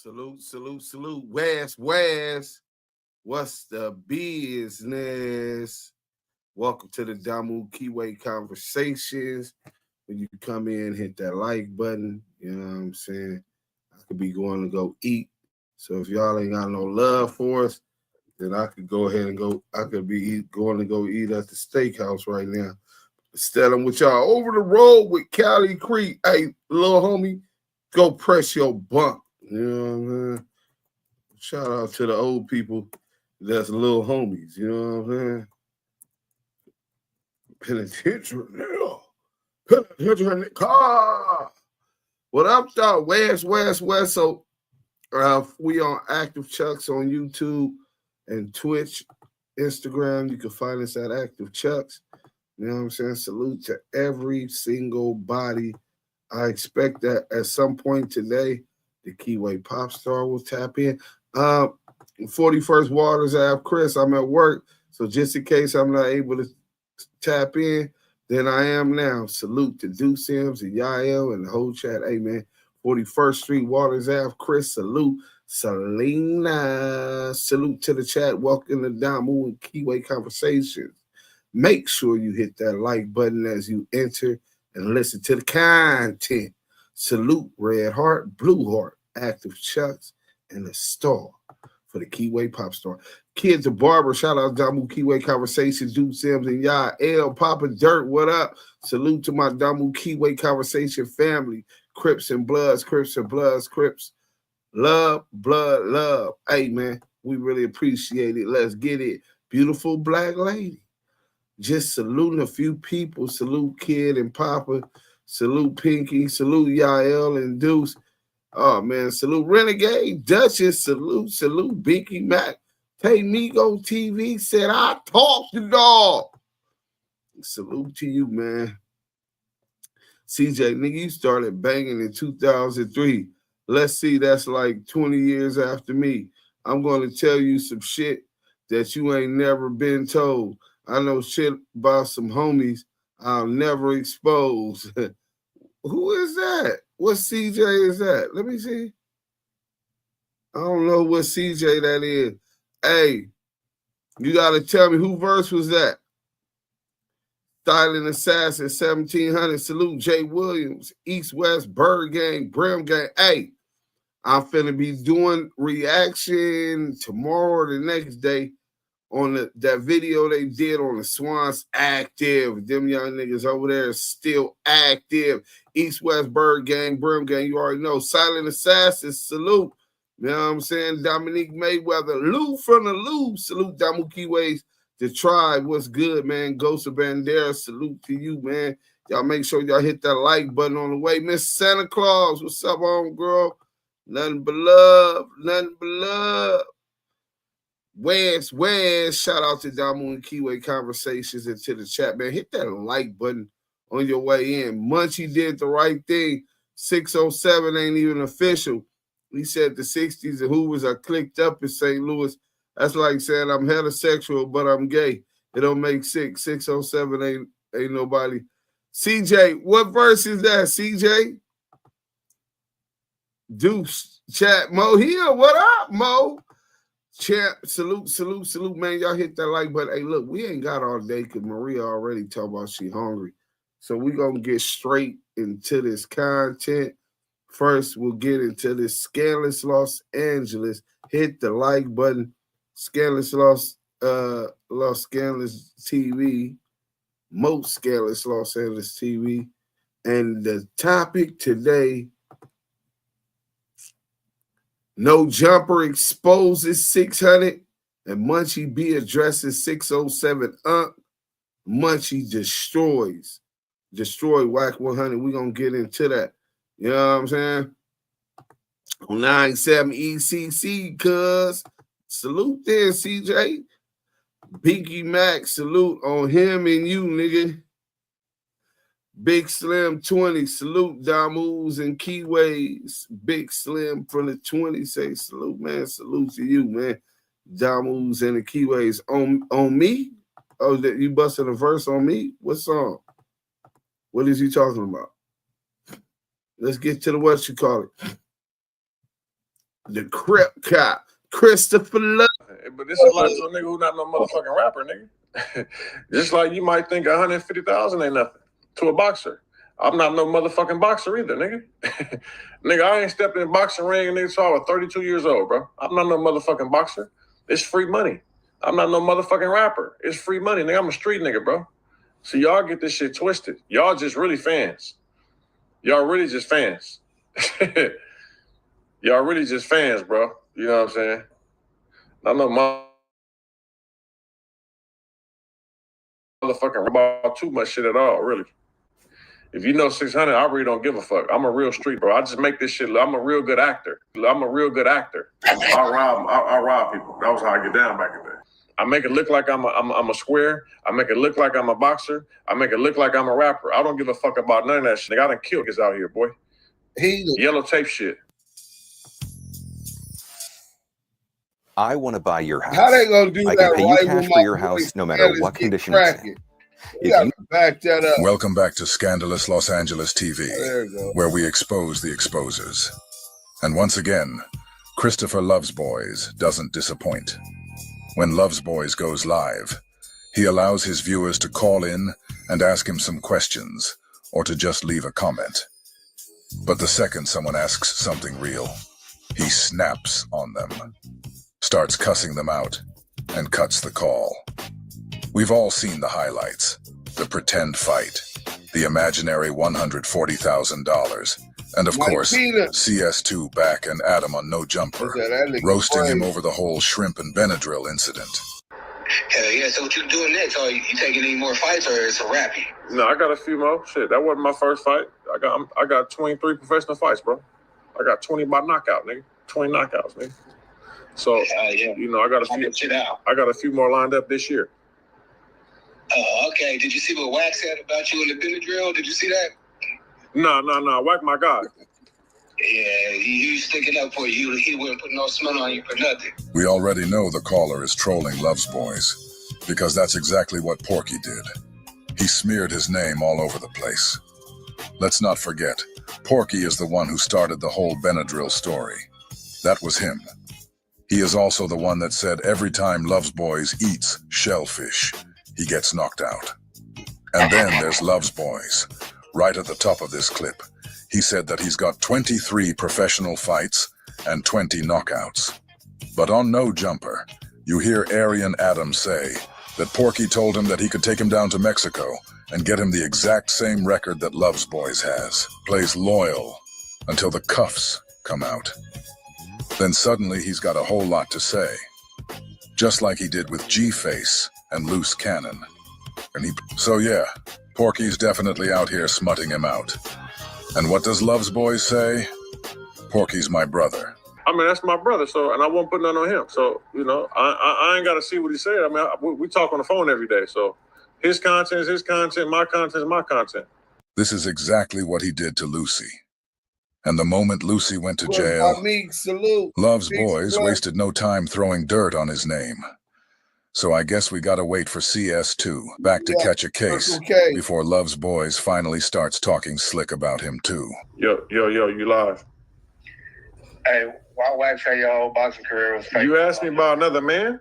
Salute, salute, salute. West. What's the business? Welcome to the Damu and Kiwe Conversations. When you come in, hit that like button. You know what I'm saying? I could be going to go eat. So if y'all ain't got no love for us, then I could go ahead and go. I could be going to go eat at the steakhouse right now. Instead, I'm with y'all over the road with Cali Creek. Hey, little homie, go press your bump. You know what I'm saying? Shout out to the old people that's little homies. You know what I'm saying? Penitentiary. Penitentiary in the car. What up, y'all? West. So we on Active Chucks on YouTube and Twitch, Instagram. You can find us at Active Chucks. You know what I'm saying? Salute to every single body. I expect that at some point today, the Kiwe pop star will tap in. 41st Waters Ave, Chris, I'm at work. So just in case I'm not able to tap in, then I am now. Salute to Duse and Yael and the whole chat. Hey, man, 41st Street, Waters Ave, Chris, salute. Selena, salute to the chat. Welcome to Damu and Kiwe Conversations. Make sure you hit that like button as you enter and listen to the content. Salute Red Heart, Blue Heart, Active Chucks, and the star for the Kiwe Pop Star. Kids of Barber, shout out Damu Kiwe Conversations, Dude Sims and Yael, Papa Dirt, what up? Salute to my Damu Kiwe Conversation family, Crips and Bloods, Crips. Love, blood, love. Hey, man, we really appreciate it. Let's get it. Beautiful black lady. Just saluting a few people. Salute Kid and Papa. Salute Pinky. Salute Yael and Deuce. Oh, man. Salute Renegade. Duchess. Salute Binky Mac. Hey, Migo TV said, I talked to dog. Salute to you, man. CJ, nigga, you started banging in 2003. Let's see, that's like 20 years after me. I'm going to tell you some shit that you ain't never been told. I know shit about some homies I'll never expose. Who is that? What CJ is that? Let me see. I don't know what CJ that is. Hey, you got to tell me who verse was that? Styling Assassin, 1700. Salute Jay Williams, East West, Bird Gang, Brim Gang. Hey, I'm finna be doing reaction tomorrow or the next day on that video they did on the Swans Active. Them young niggas over there is still active. East West, Bird Gang, Brim Gang, you already know. Silent Assassin, salute. You know what I'm saying? Dominique Mayweather, Lou from the Lou. Salute Damu Kiwe's The Tribe. What's good, man? Ghost of Bandera, salute to you, man. Y'all make sure y'all hit that like button on the way. Miss Santa Claus, what's up, girl? Nothing but love. West. Shout out to Damu and Kiwe Conversations and to the chat, man. Hit that like button on your way in. Munchie did the right thing. 607 ain't even official. He said the 60s and Hoovers are clicked up in St. Louis. That's like saying I'm heterosexual, but I'm gay. It don't make sense. 607 ain't nobody. CJ, what verse is that, CJ? Deuce, chat, Mo here. What up, Mo? Chat, salute, man. Y'all hit that like button. Hey, look, we ain't got all day because Maria already talked about she hungry. So we're going to get straight into this content. First, we'll get into this Scandalous Los Angeles. Hit the like button. Scandalous Los Scandalous TV. Most Scandalous Los Angeles TV. And the topic today, No Jumper exposes Sixhunnet and Munchie B addresses 607 Munchie destroy WACK100. We're going to get into that. You know what I'm saying? On 97 ECC, cuz. Salute there, CJ. Binky Mac, salute on him and you, nigga. Big Slim 20, salute Damus and Kiwe's. Big Slim from the 20 say salute, man. Salute to you, man. Damus and the Kiwe's on me. Oh, that you busted a verse on me? What song? What is he talking about? Let's get to the what you call it. The Crip Cop, Christopher Love. But this is like some nigga who not no motherfucking rapper, nigga. Just like you might think 150,000 ain't nothing to a boxer. I'm not no motherfucking boxer either, nigga. Nigga, I ain't stepped in a boxing ring, nigga, so I was 32 years old, bro. I'm not no motherfucking boxer. It's free money. I'm not no motherfucking rapper. It's free money, nigga. I'm a street nigga, bro. So y'all get this shit twisted. Y'all just really fans. Y'all really just fans. Y'all really just fans, bro. You know what I'm saying? Not no motherfucking about too much shit at all, really. If you know Sixhunnet, I really don't give a fuck. I'm a real street bro. I just make this shit. I'm a real good actor. I'm a real good actor. I rob people. That was how I get down back in the day. I make it look like I'm a square. I make it look like I'm a boxer. I make it look like I'm a rapper. I don't give a fuck about none of that shit. I done killed kids out here, boy. Yellow tape shit. I want to buy your house. How they gonna do I that? can pay you cash for your house no matter what condition it's in. You gotta back that up. Welcome back to Scandalous Los Angeles TV, where we expose the exposers. And once again, Christopher LoveBoys doesn't disappoint. When LoveBoys goes live, he allows his viewers to call in and ask him some questions, or to just leave a comment. But the second someone asks something real, he snaps on them, starts cussing them out, and cuts the call. We've all seen the highlights, the pretend fight, the imaginary $140,000, and of course, CS2 back and Adam on No Jumper, roasting him over the whole shrimp and Benadryl incident. Hell yeah, so what you doing next? Are you taking any more fights or it's a wrap? No, I got a few more. Shit, that wasn't my first fight. I got 23 professional fights, bro. I got 20 by knockout, nigga. 20 knockouts, nigga. So, you know, I got a few more lined up this year. Oh, okay. Did you see what WACK said about you in the Benadryl? Did you see that? No. WACK my guy. Yeah, he was sticking up for you. He wouldn't put no smut on you for nothing. We already know the caller is trolling LoveBoys, because that's exactly what Porky did. He smeared his name all over the place. Let's not forget, Porky is the one who started the whole Benadryl story. That was him. He is also the one that said every time LoveBoys eats shellfish, he gets knocked out. And then there's LoveBoys. Right at the top of this clip, he said that he's got 23 professional fights and 20 knockouts. But on No Jumper, you hear Aryan Adams say that Porky told him that he could take him down to Mexico and get him the exact same record that LoveBoys has. Plays loyal until the cuffs come out. Then suddenly he's got a whole lot to say. Just like he did with G-Face and Loose Cannon. So yeah, Porky's definitely out here smutting him out. And what does LoveBoys say? Porky's my brother. I mean, that's my brother, so, and I won't put none on him. So, you know, I ain't got to see what he said. I mean, we talk on the phone every day, so his content is his content, my content is my content. This is exactly what he did to Lucy. And the moment Lucy went to jail, LoveBoys wasted no time throwing dirt on his name. So I guess we gotta wait for CS2 back to catch a case before LoveBoys finally starts talking slick about him too. Yo, you live. Hey, why WACK say your whole boxing career was fake? You asked me about another man?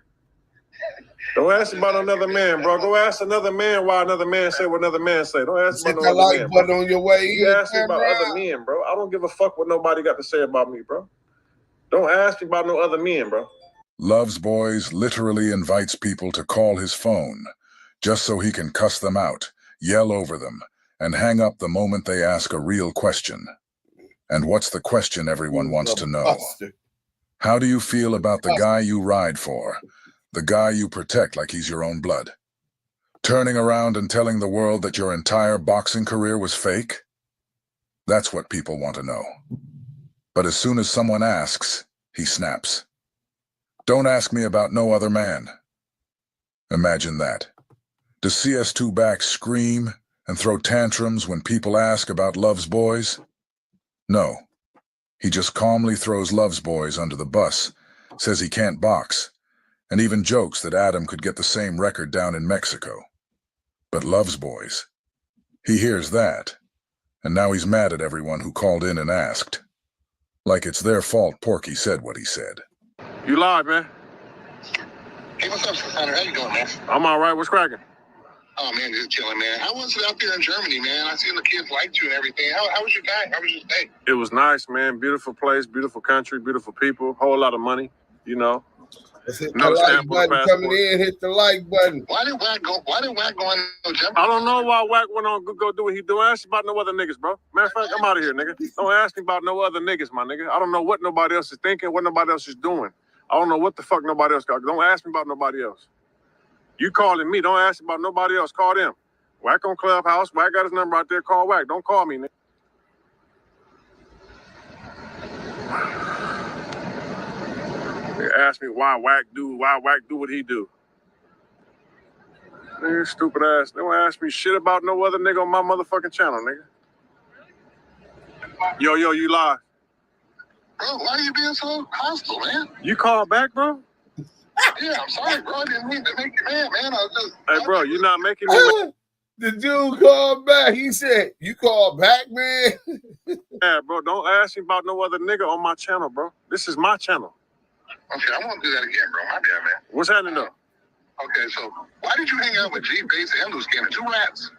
Don't ask me about another man, bro. Go ask another man why another man say what another man say. Don't ask me about another man, bro. On your way you ask me about other men, bro. I don't give a fuck what nobody got to say about me, bro. Don't ask me about no other men, bro. LoveBoys literally invites people to call his phone just so he can cuss them out, yell over them, and hang up the moment they ask a real question. And what's the question everyone wants to know? How do you feel about the guy you ride for? The guy you protect like he's your own blood? Turning around and telling the world that your entire boxing career was fake? That's what people want to know. But as soon as someone asks, he snaps. Don't ask me about no other man. Imagine that. Does CS2 back scream and throw tantrums when people ask about LoveBoys? No. He just calmly throws LoveBoys under the bus, says he can't box, and even jokes that Adam could get the same record down in Mexico. But LoveBoys, he hears that, and now he's mad at everyone who called in and asked. Like it's their fault Porky said what he said. You live, man. Hey, what's up, Sixhunnet? How you doing, man? I'm all right. What's cracking? Oh, man, just chilling, man. How was it out there in Germany, man? I seen the kids liked you and everything. How was your time? How was your stay? It was nice, man. Beautiful place, beautiful country, beautiful people. Whole lot of money, you know. Hit No the like stamp on the button coming passport. in. Hit the like button. Why did WACK go on no jump? I don't know why Wack went on go do what he do. Ask about no other niggas, bro. Matter of fact, I'm out of here, nigga. Don't ask me about no other niggas, my nigga. I don't know what nobody else is thinking, what nobody else is doing. I don't know what the fuck nobody else got. Don't ask me about nobody else. You calling me, don't ask about nobody else. Call them. Wack on Clubhouse. Wack got his number out there. Call Wack. Don't call me, nigga. They ask me why Wack do what he do. Nigga, stupid ass. Don't ask me shit about no other nigga on my motherfucking channel, nigga. Yo, you live. Bro, why are you being so hostile, man? You call back, bro? Yeah, I'm sorry, bro. I didn't mean to make you mad, man. Hey, bro, you're not making me The dude called back. He said, "You called back, man." mad, bro. Don't ask me about no other nigga on my channel, bro. This is my channel. Okay, I won't do that again, bro. My bad, man. What's happening though? Okay, so why did you hang out with G-Face and Loose Cannon, two rats?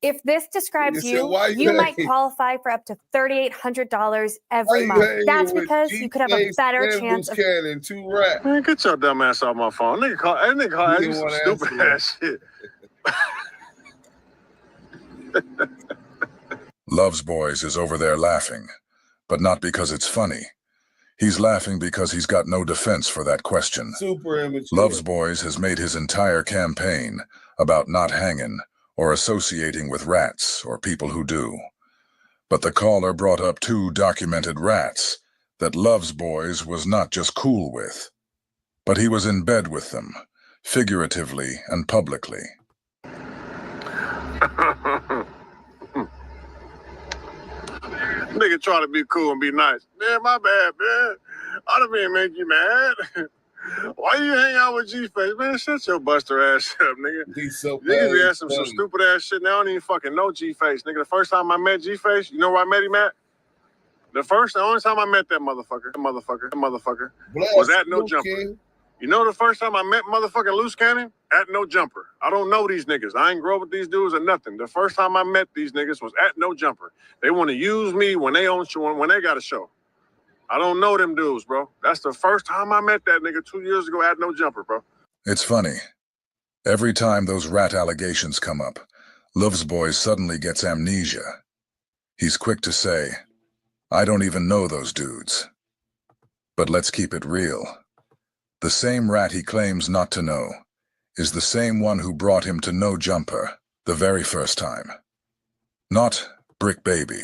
If this describes You said, why you, you might hanging- qualify for up to $3,800 Why every you month. hanging That's with because you could have a G-Face better and chance Loose of. Cannon, two rats. Man, get your dumb ass off my phone. Nigga call You you didn't some wanna stupid answer ass shit. LoveBoys is over there laughing, but not because it's funny. He's laughing because he's got no defense for that question. Super immature. LoveBoys has made his entire campaign about not hanging or associating with rats or people who do. But the caller brought up two documented rats that LoveBoys was not just cool with, but he was in bed with them, figuratively and publicly. Nigga try to be cool and be nice. Man, my bad, man. I done mean make you mad. Why you hang out with G-Face? Man, shut your buster ass up, nigga. He's so Niggas be bad, asking some funny. stupid ass shit. Now I don't even fucking know G-Face. Nigga, the first time I met G-Face, you know where I met him at? The only time I met that motherfucker Bless was at No you, Jumper. King. You know the first time I met motherfucking Loose Cannon? At No Jumper. I don't know these niggas. I ain't grow up with these dudes or nothing. The first time I met these niggas was at No Jumper. They want to use me when they own show, when they got a show. I don't know them dudes, bro. That's the first time I met that nigga 2 years ago at No Jumper, bro. It's funny. Every time those rat allegations come up, LoveBoys suddenly gets amnesia. He's quick to say, I don't even know those dudes. But let's keep it real. The same rat he claims not to know is the same one who brought him to No Jumper the very first time. Not Brick Baby.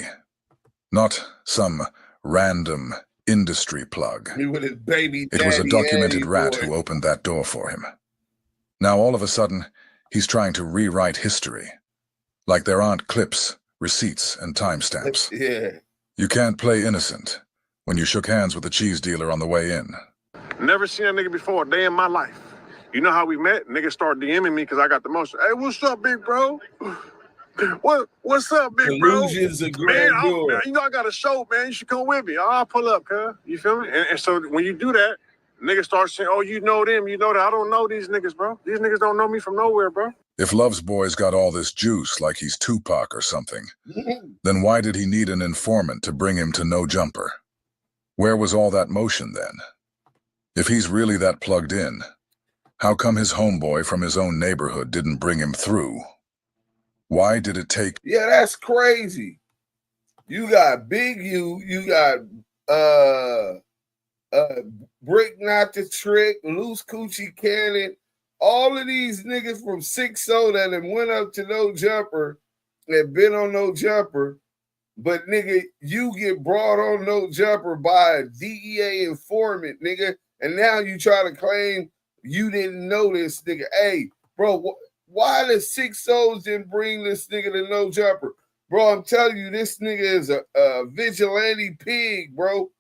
Not some random industry plug. He with his baby It was a daddy, documented Eddie rat boy. who opened that door for him. Now all of a sudden, he's trying to rewrite history. Like there aren't clips, receipts, and timestamps. Yeah. You can't play innocent when you shook hands with the cheese dealer on the way in. Never seen a nigga before a day in my life. You know how we met? Niggas start DMing me because I got the motion. Hey, what's up, big bro? What's up, big bro? Illusions of Man, grandeur. you know I got a show, man. You should come with me. I'll pull up, cuz. You feel me? And so when you do that, niggas start saying, oh, you know them, you know that. I don't know these niggas, bro. These niggas don't know me from nowhere, bro. If LoveBoys got all this juice like he's Tupac or something, then why did he need an informant to bring him to No Jumper? Where was all that motion then? If he's really that plugged in, how come his homeboy from his own neighborhood didn't bring him through? Why did it take... Yeah, that's crazy. You got Big U, you got Brick Not the Trick, Loose Coochie Cannon, all of these niggas from 6-0 that have went up to No Jumper and been on No Jumper, but nigga, you get brought on No Jumper by a DEA informant, nigga, and now you try to claim you didn't know this nigga. Hey, bro, why the 6-0s didn't bring this nigga to No Jumper? Bro, I'm telling you, this nigga is a vigilante pig, bro.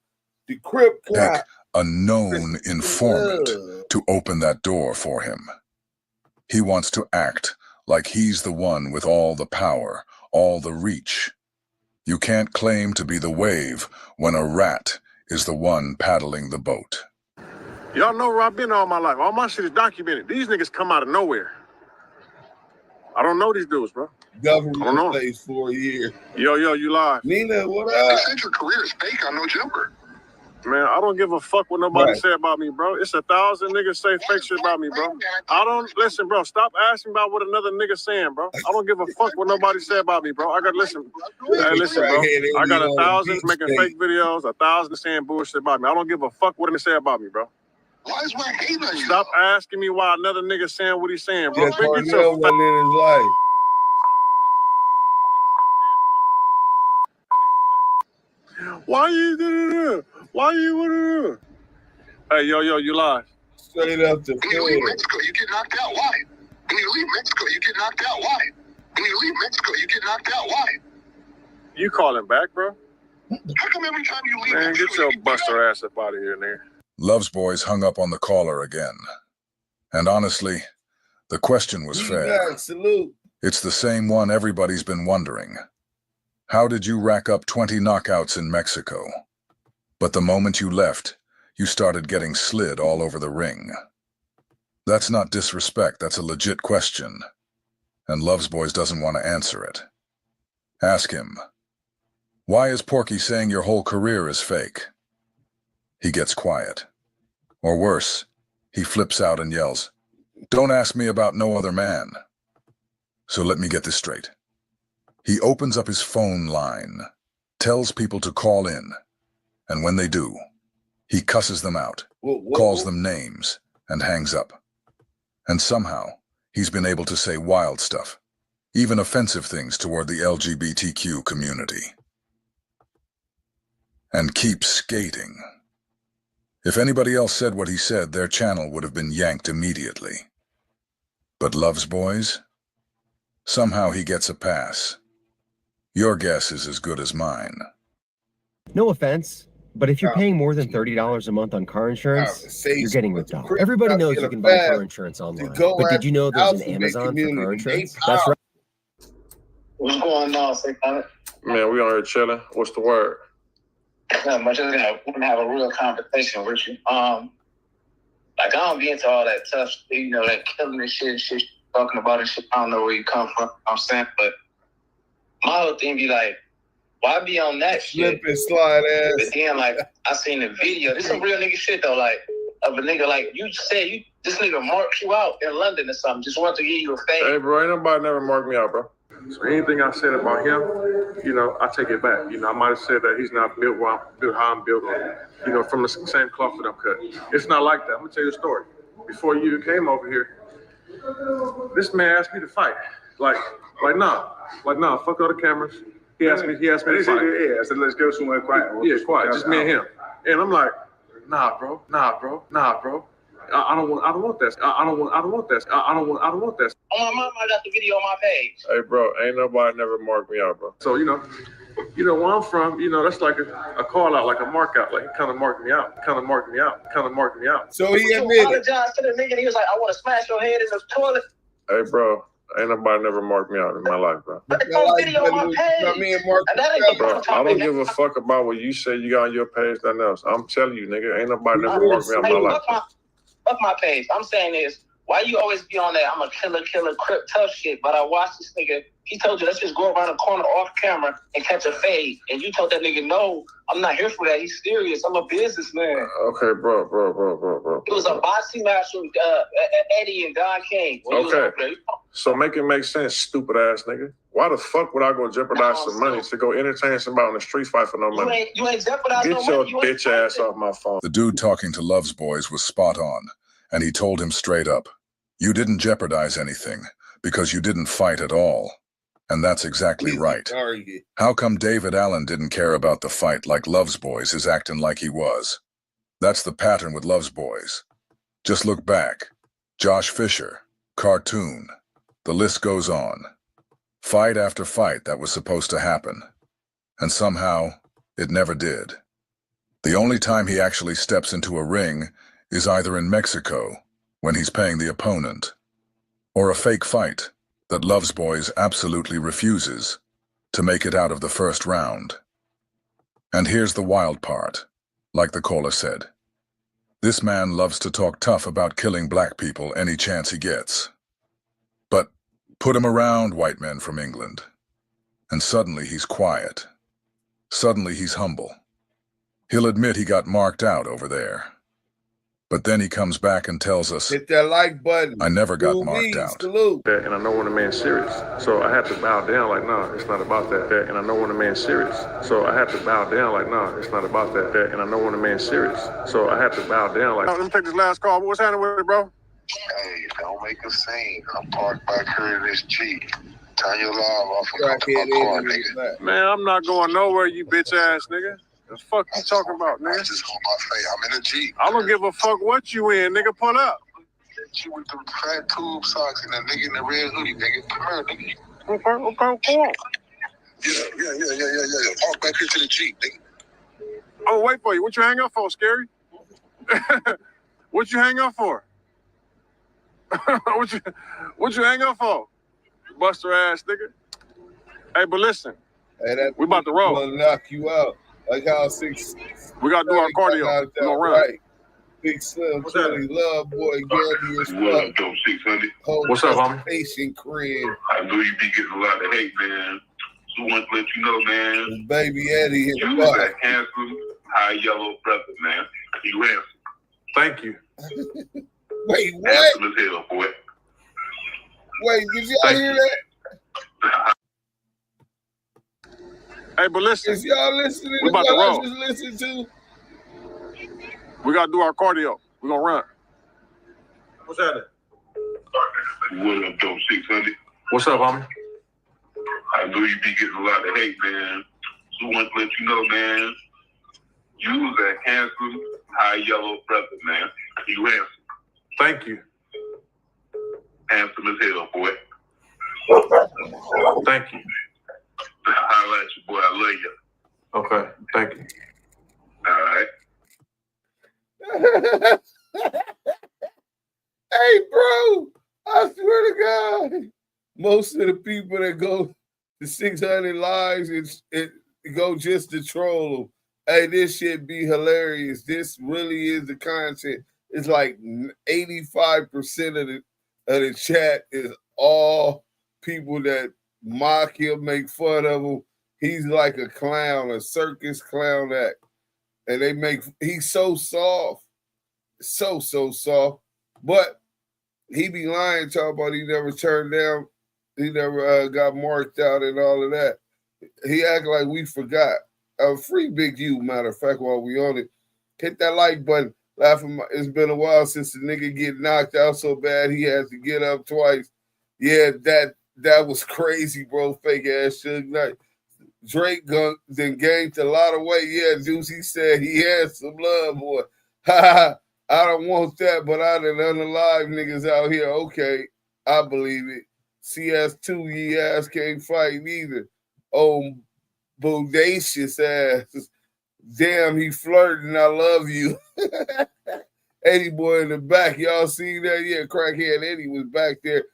The Crip Cops. Take a known informant to open that door for him. He wants to act like he's the one with all the power, all the reach. You can't claim to be the wave when a rat is the one paddling the boat. Y'all know where I've been all my life. All my shit is documented. These niggas come out of nowhere. I don't know these dudes, bro. Government stays 4 years. Yo, you live. Nina, what They up? said your career is fake on No Jumper. Man, I don't give a fuck what nobody say about me, bro. It's 1,000 niggas say fake shit about me, bro. I don't listen, bro. Stop asking about what another nigga saying, bro. I don't give a fuck what nobody say about me, bro. I got listen. Hey, listen, bro. I got 1,000 making fake videos, 1,000 saying bullshit about me. I don't give a fuck what they say about me, bro. Why is WACK hating on you? Stop asking me why another nigga saying what he's saying, bro. Yeah, Darnell wasn't in his life. Why you? Hey, yo, you live. Straight up to When you leave Mexico, you get knocked out. Why? When you leave Mexico, you get knocked out. Why? When you leave Mexico, you get knocked out. Why? You calling back, bro? How come every time you leave Man, Mexico, get your you get buster ass up out of here, nigga. LoveBoys hung up on the caller again. And honestly, the question was fair. Salute. It's the same one everybody's been wondering. How did you rack up 20 knockouts in Mexico? But the moment you left, you started getting slid all over the ring. That's not disrespect, that's a legit question. And LoveBoys doesn't want to answer it. Ask him, why is Porky saying your whole career is fake? He gets quiet. Or worse, he flips out and yells, don't ask me about no other man. So let me get this straight. He opens up his phone line, tells people to call in, and when they do, he cusses them out, calls them names, and hangs up. And somehow, he's been able to say wild stuff, even offensive things toward the LGBTQ community. And keep skating. If anybody else said what he said, their channel would have been yanked immediately. But LoveBoys? Somehow he gets a pass. Your guess is as good as mine. No offense, but if you're paying more than $30 a month on car insurance, you're getting ripped off. Everybody knows you can buy car insurance online, but did you know there's an Amazon for car insurance? That's right. What's going on, Sixhunnet? Man, we on here chilling. What's the word? Not much. I want to have a real conversation with you. Like, I don't get into all that tough, you know, that killing and shit, talking about and shit. I don't know where you come from, I'm saying, but my whole thing be like, why be on that shit? Slip and slide ass. But then, like, I seen the video. This some real nigga shit, though, like, of a nigga, like, you said, this nigga marked you out in London or something. Just wanted to give you a favor. Hey, bro, ain't nobody never marked me out, bro. So anything I said about him, you know, I take it back. You know, I might have said that he's not built how I'm built, or, you know, from the same cloth that I'm cut. It's not like that. I'm gonna tell you a story. Before you even came over here, this man asked me to fight. Like nah, fuck all the cameras. He asked me to fight. Yeah, I said, let's go somewhere quiet. Yeah, quiet, just me and him. And I'm like, nah, bro. I don't want that. I don't want that. On my mom, I got the video on my page. Hey, bro, ain't nobody never marked me out, bro. So, you know where I'm from, you know, that's like a call out, like a mark out. Like, he kind of marked me out. So he You admitted. apologized to the nigga, and he was like, I want to smash your head in the toilet. Hey, bro, ain't nobody never marked me out in my life, bro. But it's on video on my page. And that ain't the Bro, first I time don't give a fuck about what you say you got on your page, nothing else. I'm telling you, nigga, ain't nobody never marked me out in my life. Fuck my page. I'm saying is, why you always be on that I'm a killer, Crip tough shit, but I watched this nigga, he told you, let's just go around the corner off camera and catch a fade. And you told that nigga, no, I'm not here for that. He's serious. I'm a businessman. Okay, bro. It was a boxing match with Eddie and Don King. Okay. So make it make sense, stupid ass nigga. Why the fuck would I go jeopardize some money to go entertain somebody on the street fight for no money? You ain't jeopardizing no money. Get your bitch ass off my phone. The dude talking to LoveBoys was spot on, and he told him straight up, you didn't jeopardize anything because you didn't fight at all. And that's exactly right. How come David Allen didn't care about the fight like LoveBoys is acting like he was? That's the pattern with LoveBoys. Just look back. Josh Fisher, cartoon. The list goes on. Fight after fight that was supposed to happen. And somehow, it never did. The only time he actually steps into a ring is either in Mexico, when he's paying the opponent, or a fake fight that LoveBoys absolutely refuses, to make it out of the first round. And here's the wild part. Like the caller said, this man loves to talk tough about killing black people any chance he gets. But put him around white men from England, and suddenly he's quiet. Suddenly he's humble. He'll admit he got marked out over there. But then he comes back and tells us, hit that like button. I never got marked out. Salute. And I know when the man's serious. So I had to bow down like, nah, it's not about that. And I know when the man's serious. So I had to bow down like, nah, it's not about that. And I know when the man's serious. So I had to bow down like, let me take this last call. What's happening with it, bro? Hey, don't make a scene. I'm parked back here in this Jeep. Turn your live off and come to my car, nigga. Man, I'm not going nowhere, you bitch ass nigga. The fuck you talking about, nigga? I just hold my face. I'm in a Jeep. I don't give a fuck what you in, nigga. Pull up. You with the fat tube socks and the nigga in the red hoodie, nigga. Come here, nigga. Okay, come on. Yeah. Park back here to the Jeep, nigga. Oh, wait for you. What you hang up for, Scary? What you hang up for? What you hang up for? Buster ass nigga. Hey, but listen. Hey, we about to roll. Gonna knock you out. Like how we gotta do our cardio. We gonna run. Right. Big Slim, Tony, Love Boy, Gandhi as What up, though, 600? What's up, homie? Patient crib. I know you be getting a lot of hate, man. So I want to let you know, man. Baby Eddie in you the box. that handsome, high yellow brother, man. You handsome. Thank you. Wait, what? Handsome as hell, boy. Wait, did y'all hear that? Hey, but listen. Is y'all listening we to about to what roll. I just listened to? We gotta do our cardio. We gonna run. What's happening? What up, though, 600? What's up, homie? I know you be getting a lot of hate, man. So I want to let you know, man. You was that handsome, high yellow brother, man. You handsome. Thank you. Handsome as hell, boy. Thank you. I like you, boy. I love you. Okay, thank you. All right. Hey, bro, I swear to God, most of the people that go to 600 lives, it go just to troll them. Hey, this shit be hilarious. This really is the content. It's like 85% of the chat is all people that mock him, make fun of him. He's like a clown, a circus clown act. And he's so soft. So soft. But he be lying, talking about he never turned down, he never got marked out and all of that. He act like we forgot. Free Big U, matter of fact, while we on it. Hit that like button. Laughing. It's been a while since the nigga get knocked out so bad he had to get up twice. Yeah, that was crazy, bro. Fake ass Suge Knight. Drake then gained a lot of weight. Yeah, Duse, he said he had some love, boy. Ha I don't want that, but I done unalive niggas out here. Okay, I believe it. CS2, ye ass can't fight neither. Oh, bodacious ass. Damn, he flirting. I love you. Eddie boy in the back. Y'all see that? Yeah, crackhead Eddie was back there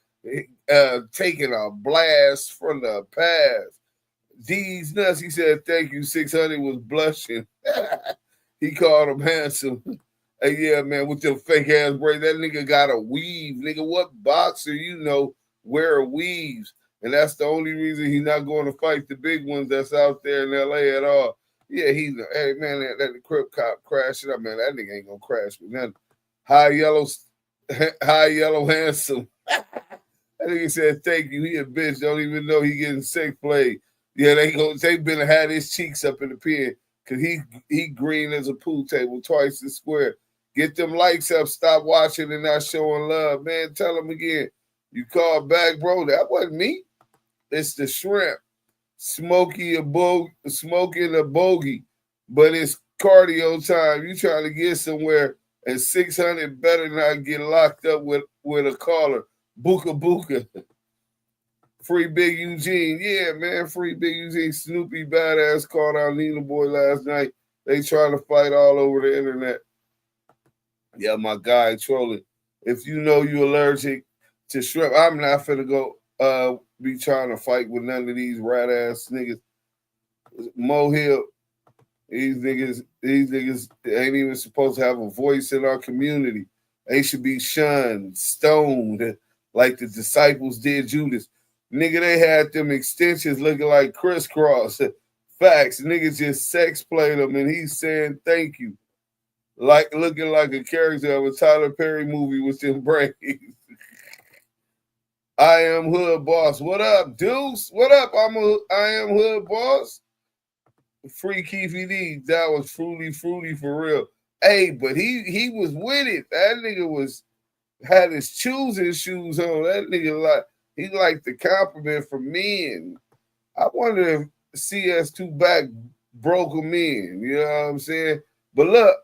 taking a blast from the past. D's nuts. He said, thank you. 600 was blushing. He called him handsome. Hey, yeah, man, with your fake ass braid, that nigga got a weave. Nigga, what boxer wear weaves? And that's the only reason he's not going to fight the big ones that's out there in LA at all. Yeah, hey, man, that Crip Cop crashing up, man. That nigga ain't going to crash with nothing. High yellow, handsome. That nigga said, thank you. He a bitch. Don't even know he getting sick played. Yeah, they been had his cheeks up in the pen because he green as a pool table, twice as square. Get them likes up. Stop watching and not showing love. Man, tell him again. You called back, bro. That wasn't me. It's the shrimp. Smoking a bogey. But it's cardio time. You trying to get somewhere, and 600 better not get locked up with a caller. Buka. Free Big Eugene. Yeah, man. Free Big Eugene. Snoopy badass called out Nina Boy last night. They trying to fight all over the internet. Yeah, my guy trolling. If you know you're allergic to shrimp, I'm not finna go be trying to fight with none of these rat ass niggas. Mo Hill, these niggas ain't even supposed to have a voice in our community. They should be shunned, stoned, like the disciples did Judas. Nigga, they had them extensions looking like crisscross. Facts, niggas just sex played them, and he's saying thank you. Like looking like a character of a Tyler Perry movie with them braids. I am Hood Boss. What up, Duse? What up? I am Hood Boss. Free Keefy D. That was fruity for real. Hey, but he was with it. That nigga had his choosing shoes on. That nigga he liked the compliment from men. I wonder if CS2 back broke him in. You know what I'm saying? But look,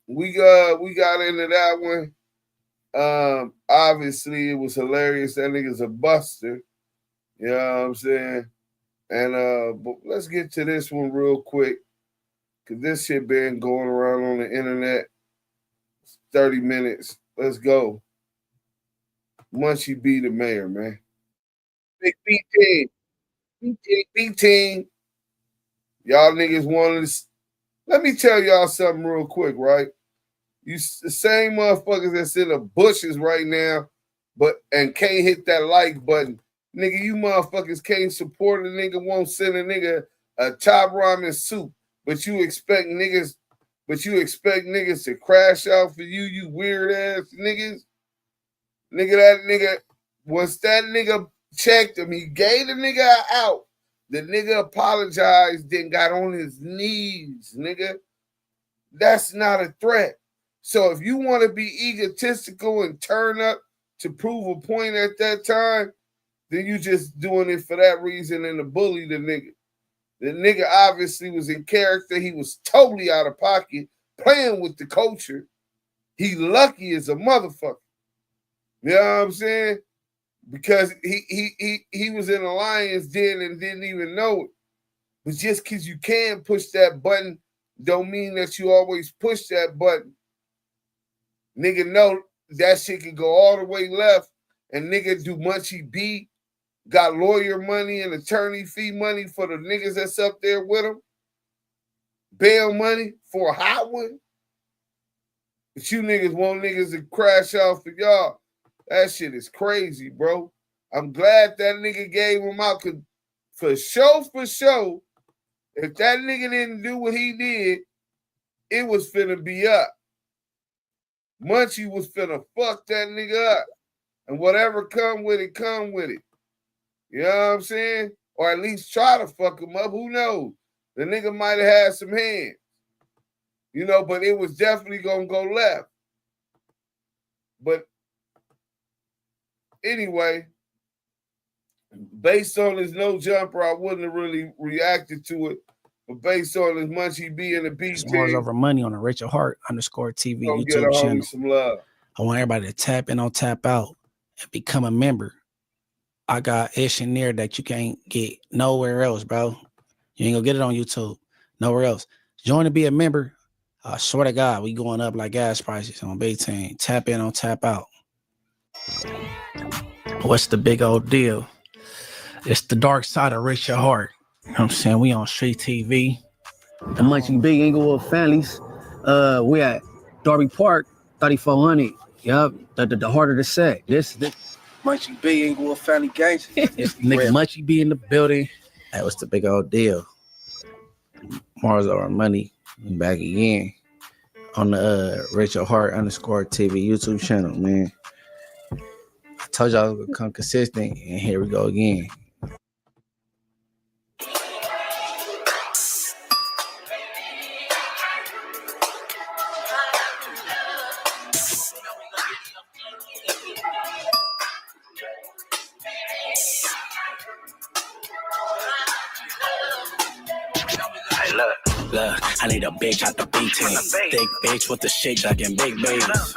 we got into that one. Obviously, it was hilarious. That nigga's a buster. You know what I'm saying? And but let's get to this one real quick, because this shit been going around on the internet. It's 30 minutes. Let's go. Munchie be the mayor, man. Big B team. B team. Y'all niggas wanted to... Let me tell y'all something real quick, right? You the same motherfuckers that's in the bushes right now, and can't hit that like button. Nigga, you motherfuckers can't support a nigga, won't send a nigga a top ramen soup, but you expect niggas to crash out for you weird ass niggas. Once that nigga checked him, he gave the nigga out. The nigga apologized, then got on his knees, nigga. That's not a threat. So if you want to be egotistical and turn up to prove a point at that time, then you just doing it for that reason and to bully the nigga. The nigga obviously was in character. He was totally out of pocket, playing with the culture. He lucky as a motherfucker. You know what I'm saying? Because he was in a lion's den and didn't even know it. But just because you can push that button don't mean that you always push that button. Nigga know that shit can go all the way left, and nigga do Munchie B, got lawyer money and attorney fee money for the niggas that's up there with him. Bail money for a hot one. But you niggas want niggas to crash out for y'all. That shit is crazy, bro. I'm glad that nigga gave him out, because for sure, if that nigga didn't do what he did, it was finna be up. Munchie was finna fuck that nigga up. And whatever come with it, come with it. You know what I'm saying? Or at least try to fuck him up. Who knows? The nigga might have had some hands. You know, but it was definitely gonna go left. But anyway, based on his no jumper, I wouldn't have really reacted to it. But based on his Munchie B and the beat, Mars over money on the Rachel Hart _TV YouTube channel. Some love. I want everybody to tap in on tap out and become a member. I got ish in there that you can't get nowhere else, bro. You ain't gonna get it on YouTube, nowhere else. Join to be a member. I swear to God, we going up like gas prices on Big Team. Tap in on tap out. What's the big old deal? It's the dark side of Rachel Hart. You know what I'm saying? We on Street TV. The Munchie Big Inglewood families. We at Darby Park, 3400. Yup. The harder to say. This Munchie Big Inglewood family gangs. Nigga Munchie be in the building. That was the big old deal. Mars over money. Back again on the Rachel Hart _TV YouTube channel, man. I told y'all I was gonna come consistent, and here we go again. I need a bitch out the B-team. Thick bitch with the shit jacking big babies.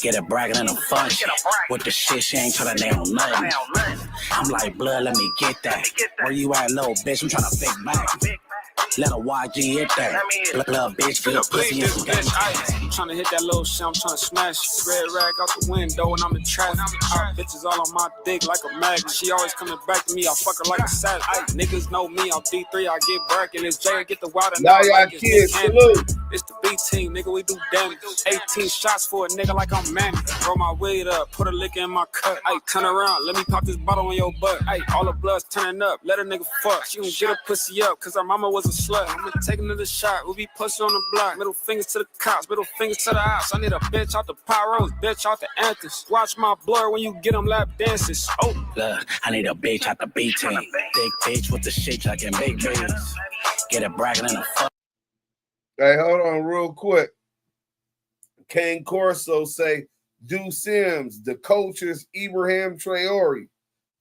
Get a bragging and a fun shit. With the shit, she ain't tryna nail nothing. I'm like, blood, let me get that. Where you at, little bitch? I'm tryna fake back. Let a YG hit that. Little bitch, get a pussy and some game. I'm trying to hit that little shit, I'm trying to smash it. Red rag out the window and I'm in traffic. Bitches all on my dick like a magnet. She always coming back to me, I fuck her like a savage. Niggas know me, I'm D3, I get bracket. It's Jay, get the water. Now y'all kids, salute. It's the B team, nigga, we do damage. 18 shots for a nigga like I'm Manny. Roll my weed up, put a lick in my cut. Ay, turn around, let me pop this bottle on your butt. Ay, all the blood's turning up, let a nigga fuck. She gon' get her pussy up, cause her mama was a slut. I'ma take another shot, we be pussy on the block. Middle fingers to the cops, middle fingers to the house. I need a bitch out the pyros, bitch out the anthems. Watch my blur when you get them lap dances. Oh, look, I need a bitch out the B team. Big bitch with the shit like in big bitch. Get a bracket and a fuck. Hey, hold on real quick. Kane Corso say, Duse Sims, the coach is Ibrahim Traore.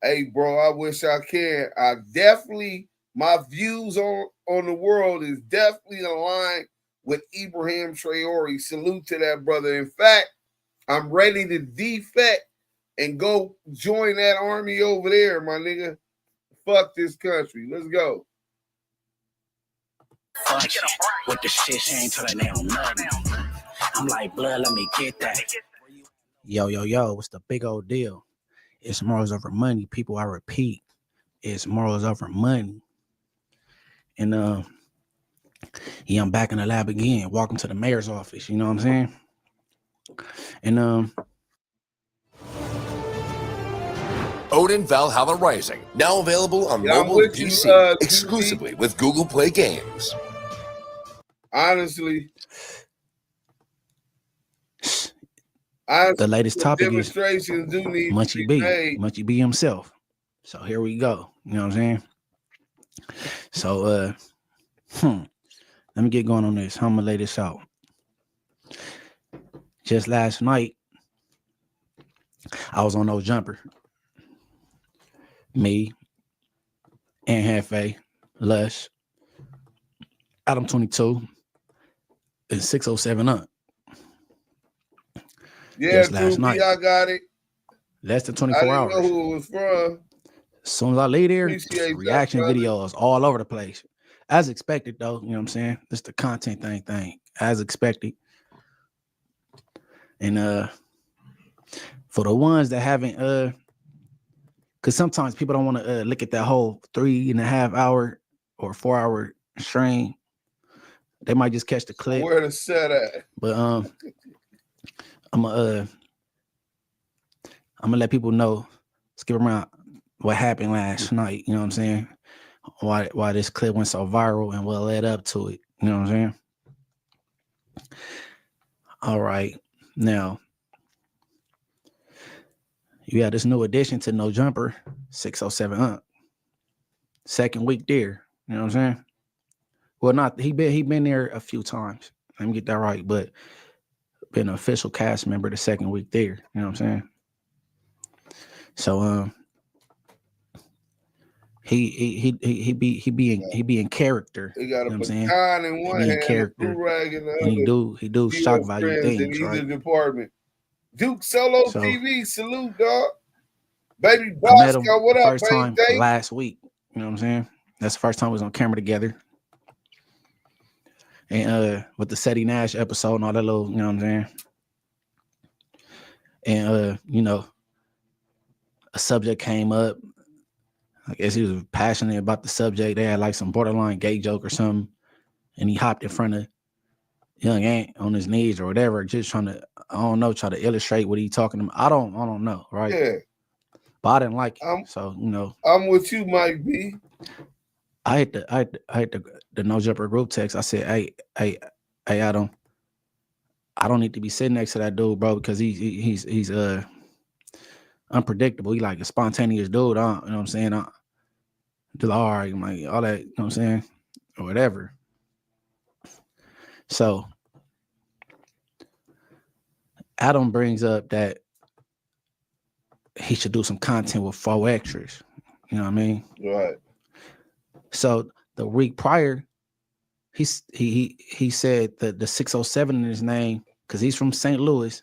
Hey, bro, I wish I can. I definitely, my views on the world is definitely aligned with Ibrahim Traore. Salute to that brother. In fact, I'm ready to defect and go join that army over there, my nigga. Fuck this country. Let's go. Fuck with the shit, she ain't telling them nothing. I'm like, blood, let me get that. Yo, what's the big old deal? It's morals over money. People, I repeat, it's morals over money. And yeah, I'm back in the lab again. Welcome to the mayor's office, you know what I'm saying? And Odin Valhalla Rising, now available on mobile and PC, exclusively with Google Play Games. Honestly, the latest topic is Munchie B. Munchie B himself. So here we go. You know what I'm saying? So let me get going on this. I'm gonna lay this out. Just last night, I was on No Jumper. Me, and Hefe, Lush, Adam 22, and 607 up. Yeah, last night. I got it. Less than 24 hours. I didn't know who it was from. As soon as I leave there, reaction videos all over the place. As expected, though, you know what I'm saying? Just the content thing. As expected. And for the ones that haven't because sometimes people don't want to look at that whole 3.5 hour or 4 hour stream. They might just catch the clip. Where to set at? But I'm gonna let people know, skip around what happened last night. You know what I'm saying? Why this clip went so viral and what led up to it. You know what I'm saying? All right, now. You got this new addition to No Jumper, 607 up. Second week there. You know what I'm saying? Well, not he been there a few times. Let me get that right, but been an official cast member the second week there. You know what I'm saying? So he be in character. He got a baton in one hand, character, rag in the other. And he do shock value things, in either right? Department. Duke Solo TV, salute, dog. Baby Bosco, what up, first time baby? Last week. You know what I'm saying? That's the first time we was on camera together. And with the Seti Nash episode and all that little, you know what I'm saying? And you know, a subject came up. I guess he was passionate about the subject. They had like some borderline gay joke or something. And he hopped in front of young Ant on his knees or whatever, just trying to, I don't know, try to illustrate what he talking about. I don't know, right? Yeah. But I didn't like it. So, you know. I'm with you, Mike B. I hit the No Jumper group text. I said, hey, I don't need to be sitting next to that dude, bro, because he's unpredictable. He like a spontaneous dude. You know what I'm saying? Just all right, like all that, you know what I'm saying? Or whatever. So Adam brings up that he should do some content with 4 extras. You know what I mean? Right. So the week prior, he said that the 607 in his name, because he's from St. Louis,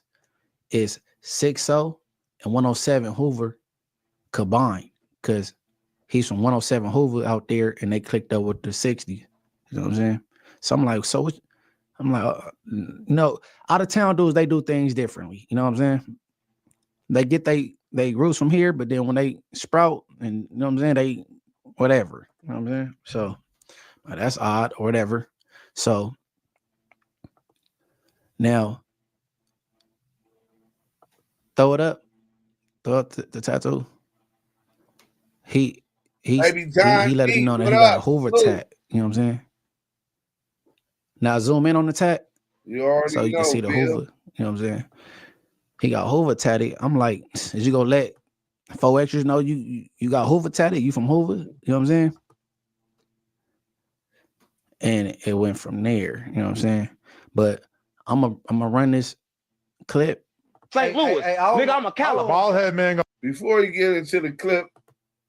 is 60 and 107 Hoover combined, because he's from 107 Hoover out there and they clicked up with the 60. You know what I'm saying? So I'm like, no, out of town dudes, they do things differently. You know what I'm saying? They get they roots from here, but then when they sprout and you know what I'm saying, they whatever. You know what I'm saying? So that's odd or whatever. So now throw up the tattoo. He let me know that he got a Hoover tat. You know what I'm saying? Now zoom in on the tat. You already so you can see the Hoover. You know what I'm saying? He got Hoover tatted. I'm like, is you gonna let 4 extras know you got Hoover tatted? You from Hoover? You know what I'm saying? And it went from there. You know what I'm saying? But I'm gonna run this clip. St. Louis, nigga, I'm a caliber. Bald head man. Before you get into the clip,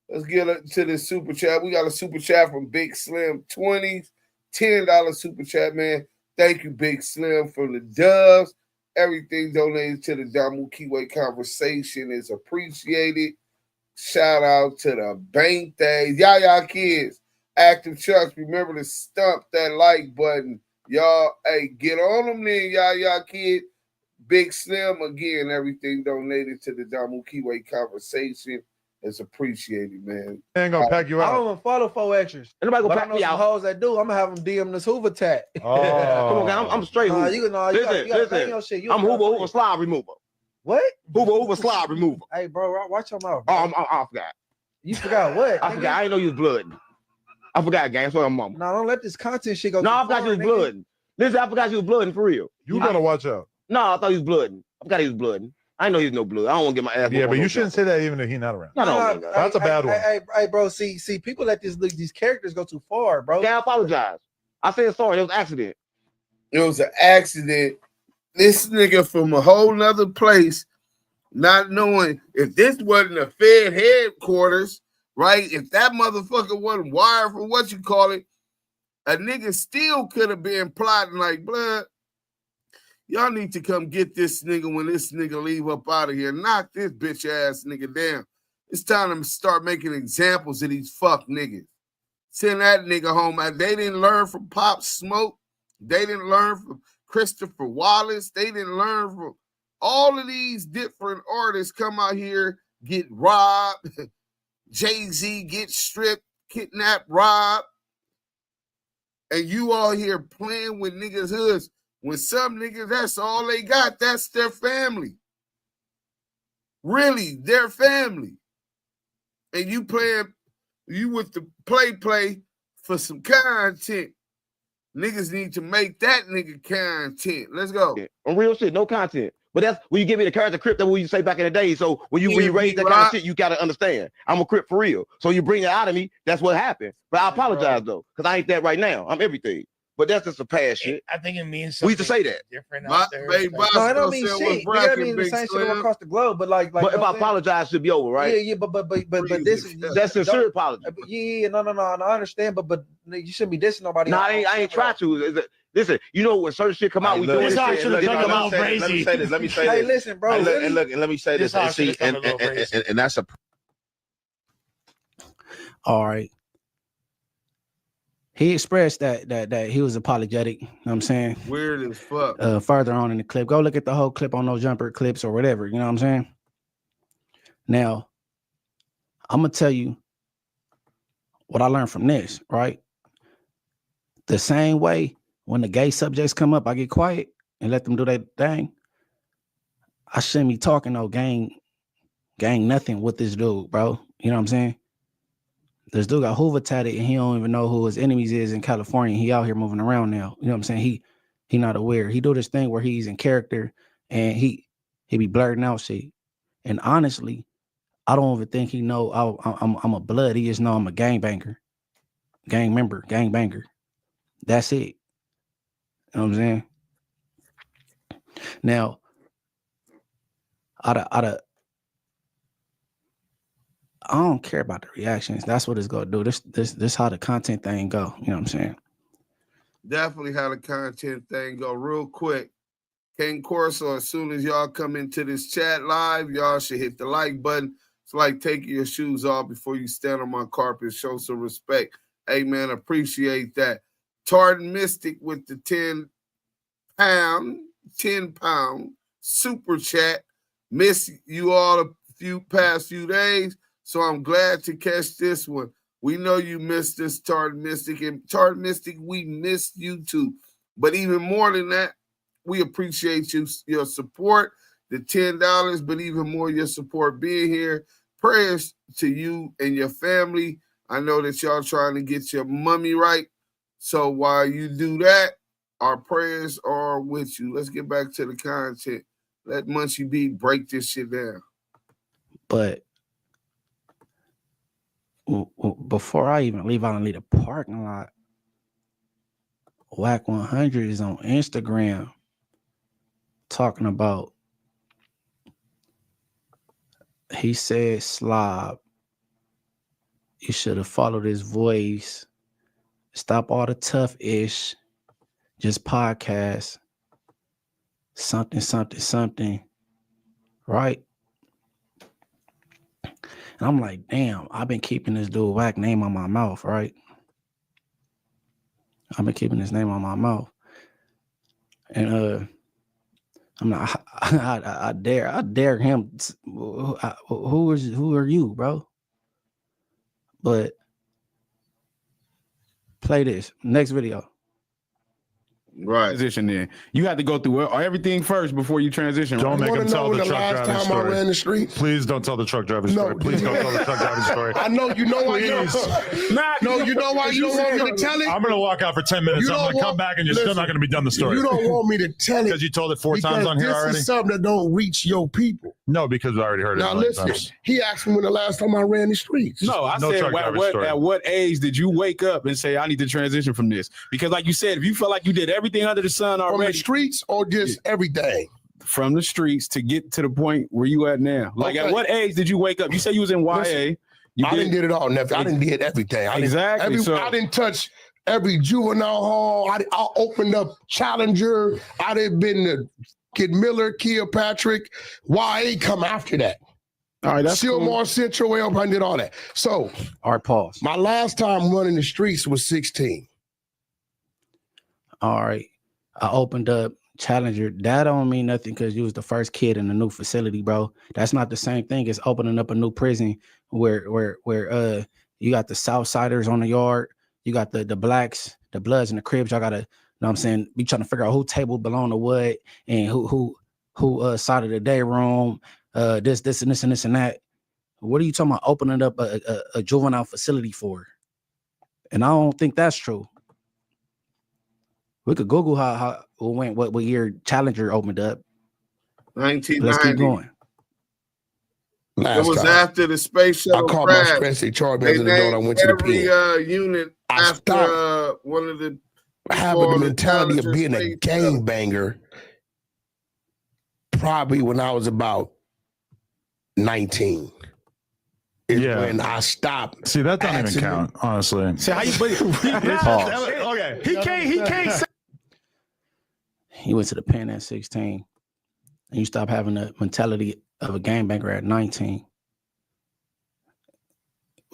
let's get into this super chat. We got a super chat from Big Slim 20s, $10 super chat, man. Thank you, Big Slim, from the Doves. Everything donated to the Damu and Kiwe conversation is appreciated. Shout out to the bank days. Y'all kids, active chucks. Remember to stump that like button. Y'all, hey, get on them then, y'all kids. Big Slim, again, everything donated to the Damu and Kiwe conversation is appreciated, man. I ain't gonna pack you out. I don't even follow 4 extras. Anybody gonna pack me out? Hoes that do, I'm gonna have them DM this Hoover tat. Oh. Come on, guys, I'm straight Hoover. You Listen. your shit. I'm Hoover slide remover. What? Hoover slide remover. Hey, bro, watch your mouth. Oh, I forgot. You forgot what? I forgot. I didn't know you was blood. I forgot, gang. So I'm mama. No, don't let this content shit go. No, I forgot you was blood. Listen, I forgot you was blood for real. You gotta watch out. No, I thought he was blood. I forgot he was blood. I didn't know he was no blood. I don't want to get my ass. Yeah, but you shouldn't say that even if he's not around. No, that's a bad one. Hey, bro. See, people let these characters go too far, bro. Yeah, I apologize. I said sorry. It was an accident. It was an accident. This nigga from a whole nother place, not knowing if this wasn't a Fed headquarters, right? If that motherfucker wasn't wired for what you call it, a nigga still could have been plotting like, blood. Y'all need to come get this nigga when this nigga leave up out of here. Knock this bitch ass nigga down. It's time to start making examples of these fuck niggas. Send that nigga home. They didn't learn from Pop Smoke. They didn't learn from Christopher Wallace. They didn't learn from all of these different artists come out here, get robbed. Jay-Z get stripped, kidnapped, robbed. And you all here playing with niggas' hoods. When some niggas, that's all they got. That's their family. Really, their family. And you with the play for some content. Niggas need to make that nigga content. Let's go. On real shit, no content. But that's when you give me the character Crip, that's what you say back in the day. So when you raise that kind of shit, you got to understand. I'm a Crip for real. So you bring it out of me, that's what happened. But I apologize, though, because I ain't that right now. I'm everything. But that's just a past shit. I think it means we used to say that. Different out there. No, I don't mean shit. You gotta mean the same shit across the globe, but like but if I apologize, it should be over, right? Yeah, but this is that's sincere apology. Yeah, no, I understand, but you shouldn't be dissing nobody. No, I ain't try to. Listen, you know when certain shit come out, we doing this shit. Let me say this. Hey, listen, bro. And let me say this. And see, and that's a. All right. He expressed that he was apologetic. You know what I'm saying? Weird as fuck. Further on in the clip. Go look at the whole clip on those jumper clips or whatever. You know what I'm saying? Now, I'm going to tell you what I learned from this, right? The same way when the gay subjects come up, I get quiet and let them do their thing. I shouldn't be talking no gang nothing with this dude, bro. You know what I'm saying? This dude got Hoover tatted and he don't even know who his enemies is in California. He out here moving around now. You know what I'm saying? He not aware. He do this thing where he's in character and he be blurting out shit. And honestly, I don't even think he know I'm a blood. He just know I'm a gangbanger, gang member, gangbanger. That's it. You know what I'm saying? Now, I don't care about the reactions. That's what it's gonna do. This how the content thing go. You know what I'm saying? Definitely how the content thing go. Real quick, King Corso, as soon as y'all come into this chat live, y'all should hit the like button. It's like taking your shoes off before you stand on my carpet. Show some respect. Hey, man, appreciate that. Tartan Mystic with the 10 pound super chat. Miss you all past few days, so I'm glad to catch this one. We know you missed this, Tartan Mystic, and Tartan Mystic, we missed you too. But even more than that, we appreciate your support, the $10, but even more your support being here. Prayers to you and your family. I know that y'all trying to get your mummy right. So while you do that, our prayers are with you. Let's get back to the content. Let Munchie B break this shit down. But before I even leave out and leave the parking lot, WACK100 is on Instagram talking about, he said, Slob, you should have followed his voice. Stop all the tough ish. Just podcast. Something. Right? And I'm like, damn, I've been keeping this dude Wack name on my mouth, right? I've been keeping his name on my mouth. And I'm not, I dare him. Who are you, bro? But play this next video. Right. Transition in. You have to go through everything first before you transition. Don't make him tell the truck driver story. I ran the streets. Please don't tell the truck driver story. Please don't tell the truck driver story. I know you know why you don't. No, you know why you don't want me to tell it? I'm going to walk out for 10 minutes. I'm going to come back and you're still not going to be done the story. You don't want me to tell it. Because you told it 4 times on here already? This is something that don't reach your people. No, because I already heard it. Now listen, he asked me when the last time I ran the streets. No, I said at what age did you wake up and say, I need to transition from this? Because like you said, if you felt like you did everything under the sun already. From the streets or just everything? From the streets to get to the point where you at now. Like at what age did you wake up? You said you was in YA. Listen, I didn't get it all, nephew. I didn't did everything. I didn't touch every juvenile hall. I opened up Challenger. I didn't been to Kid Miller, Kilpatrick. YA come after that. All right, that's Silmar cool. Central, I did all that. So, all right, pause. My last time running the streets was 16. All right. I opened up Challenger. That don't mean nothing because you was the first kid in the new facility, bro. That's not the same thing as opening up a new prison where you got the Southsiders on the yard, you got the blacks, the Bloods, and the Crips. Y'all gotta, you know what I'm saying, be trying to figure out who table belong to what and who side of the day room, this and this and this and that. What are you talking about opening up a juvenile facility for? And I don't think that's true. We could Google how what year Challenger opened up. 1990. Let's keep going. It was after the space shuttle I called crash. my friends. They charged me as an adult. I went to the pen. Every unit after one of the having the mentality of being a gangbanger probably when I was about 19. When I stopped. See, that doesn't even count, honestly. See how you okay. He can't say. He went to the pen at 16, and you stop having the mentality of a gangbanger at 19.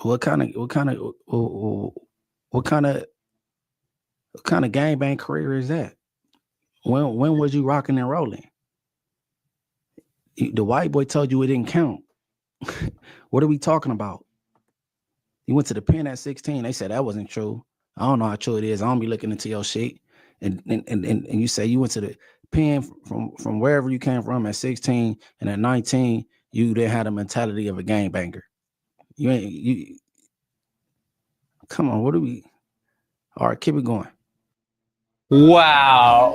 What kind of gangbang career is that? When was you rocking and rolling? The white boy told you it didn't count. What are we talking about? You went to the pen at 16. They said that wasn't true. I don't know how true it is. I don't be looking into your shit. And you say you went to the pen from wherever you came from at 16, and at 19 you then had a mentality of a gangbanger. You come on. What do we? All right, keep it going. Wow.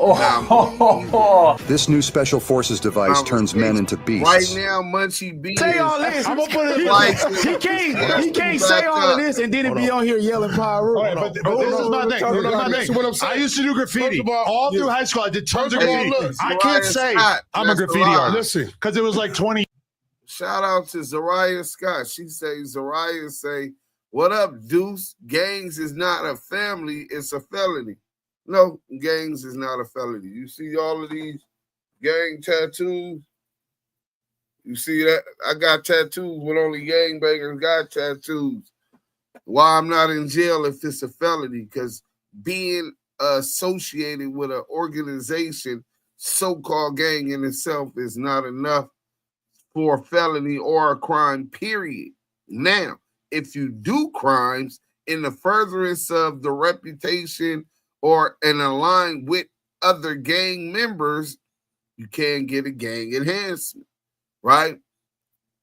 This new special forces device turns men into beasts. Right now, Munchie B. Say all this. I'm gonna put it. He can't say all of this and then be on here yelling Pyro. But this is my thing. I used to do graffiti all through high school. I did tons of graffiti. I can't say I'm a graffiti artist because it was like 20. Shout out to Zariah Scott. She Zariah say, "What up, Duse? Gangs is not a family; it's a felony." No, gangs is not a felony. You see all of these gang tattoos? You see that? I got tattoos when only gangbangers got tattoos. Why I'm not in jail if it's a felony? Because being associated with an organization, so-called gang in itself is not enough for a felony or a crime, period. Now, if you do crimes in the furtherance of the reputation or and align with other gang members, you can get a gang enhancement, right?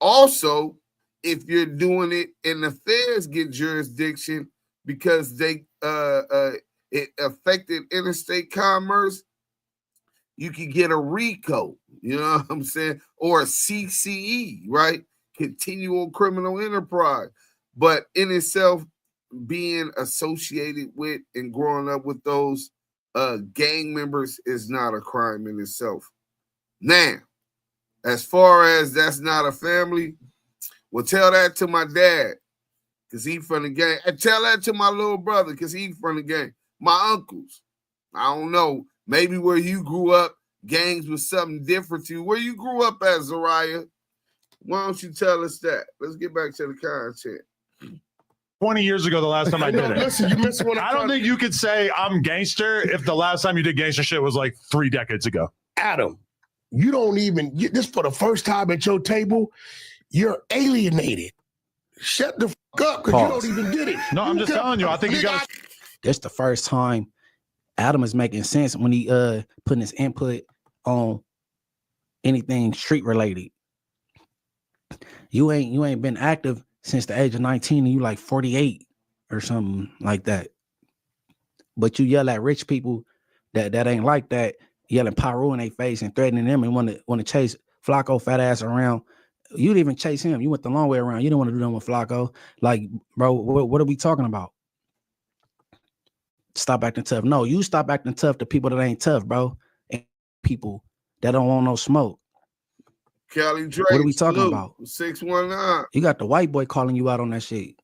Also, if you're doing it and the feds get jurisdiction because they it affected interstate commerce, you can get a RICO, you know what I'm saying, or a CCE, right? Continual criminal enterprise. But in itself, being associated with and growing up with those gang members is not a crime in itself. Now, as far as that's not a family, well, tell that to my dad, because he from the gang. And tell that to my little brother, because he from the gang. My uncles, I don't know, maybe where you grew up, gangs was something different to you. Where you grew up at, Zariah? Why don't you tell us that? Let's get back to the content. 20 years ago, the last time I did it. Listen, you missed one. I don't think you could say I'm gangster if the last time you did gangster shit was like 3 decades ago. Adam, you don't even, this for the first time at your table, you're alienated. Shut the fuck up, because you don't even get it. No, I'm just telling you. I think you got. This the first time Adam is making sense when he putting his input on anything street related. You ain't been active since the age of 19 and you like 48 or something like that. But you yell at rich people that ain't like that, yelling pyro in their face and threatening them and want to chase Flacco fat ass around. You didn't even chase him. You went the long way around. You didn't want to do that with Flacco. Like, bro, what are we talking about? Stop acting tough. No, you stop acting tough to people that ain't tough, bro. And people that don't want no smoke. Kelly Drake. What are we talking about? 619. You got the white boy calling you out on that shit.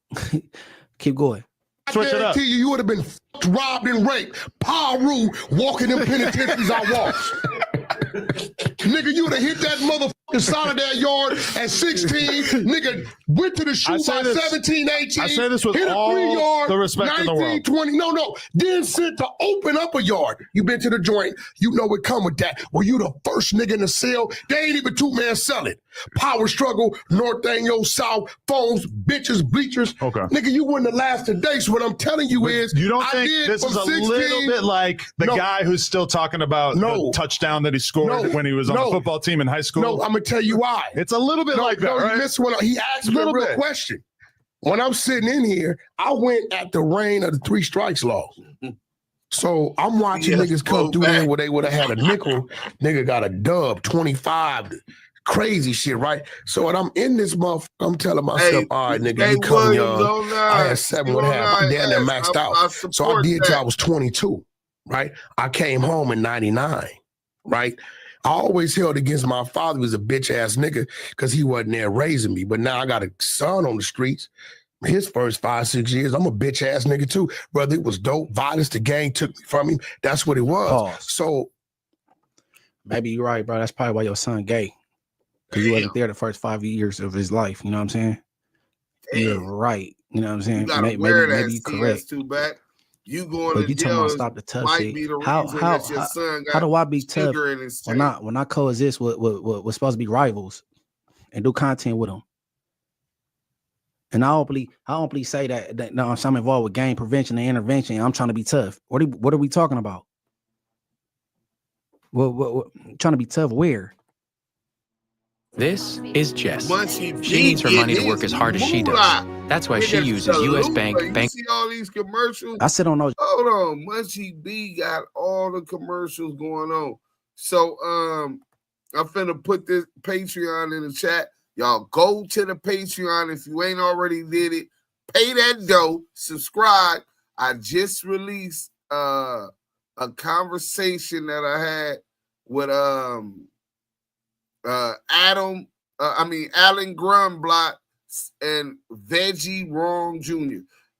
Keep going. Switch it up. You would have been robbed and raped. Paru walking in penitentiaries I watched. Nigga, you would have hit that motherfucking side of that yard at 16. Nigga went to the shoe by 17, 18. I say this with hit a all 3 yard, the respect 19, in the world. 20. No. Then sent to open up a yard. You been to the joint. You know what come with that. Well, you the first nigga in the cell. They ain't even 2-man selling. Power struggle, North Anglo, South, phones, bitches, bleachers. Okay. Nigga, you wouldn't have lasted a day. So what I'm telling you is, you don't I think did this is a 16, little bit like the guy who's still talking about the touchdown that he scored when he was on the football team in high school? No, I'm gonna tell you why. It's a little bit like that, right? You missed one. He asked me a real question. When I'm sitting in here, I went at the reign of the 3 strikes law. So I'm watching niggas come through there where they would have had a nickel. Nigga got a dub, 25, crazy shit, right? So when I'm in this motherfucker, I'm telling myself, all right, nigga, you come young. I had 7.5. I'm down there maxed out. So I did till I was 22, right? I came home in 99, right? I always held against my father. He was a bitch ass nigga because he wasn't there raising me. But now I got a son on the streets. His first 5-6 years, I'm a bitch ass nigga too. Brother, it was dope. Violence, the gang took me from him. That's what it was. So maybe you're right, bro. That's probably why your son gay. Because you wasn't there the first 5 years of his life. You know what I'm saying? You're right. You know what I'm saying? Maybe you're correct. Too bad. You going but to you talking jail about stop the tough shit. How do I be tough when I coexist with what's supposed to be rivals and do content with them? And I openly say that no, I'm involved with gang prevention and intervention. I'm trying to be tough. What are we talking about? What trying to be tough where? This is Jess. Munchie She needs her money to work as hard as she does. That's why she uses U.S. Bank. You see all these commercials? I sit on those. Hold on. Munchie B got all the commercials going on. So I'm finna put this Patreon in the chat. Y'all go to the Patreon if you ain't already did it. Pay that dough. Subscribe. I just released a conversation that I had with Alan Grunblatt and Veggie Wrong Jr.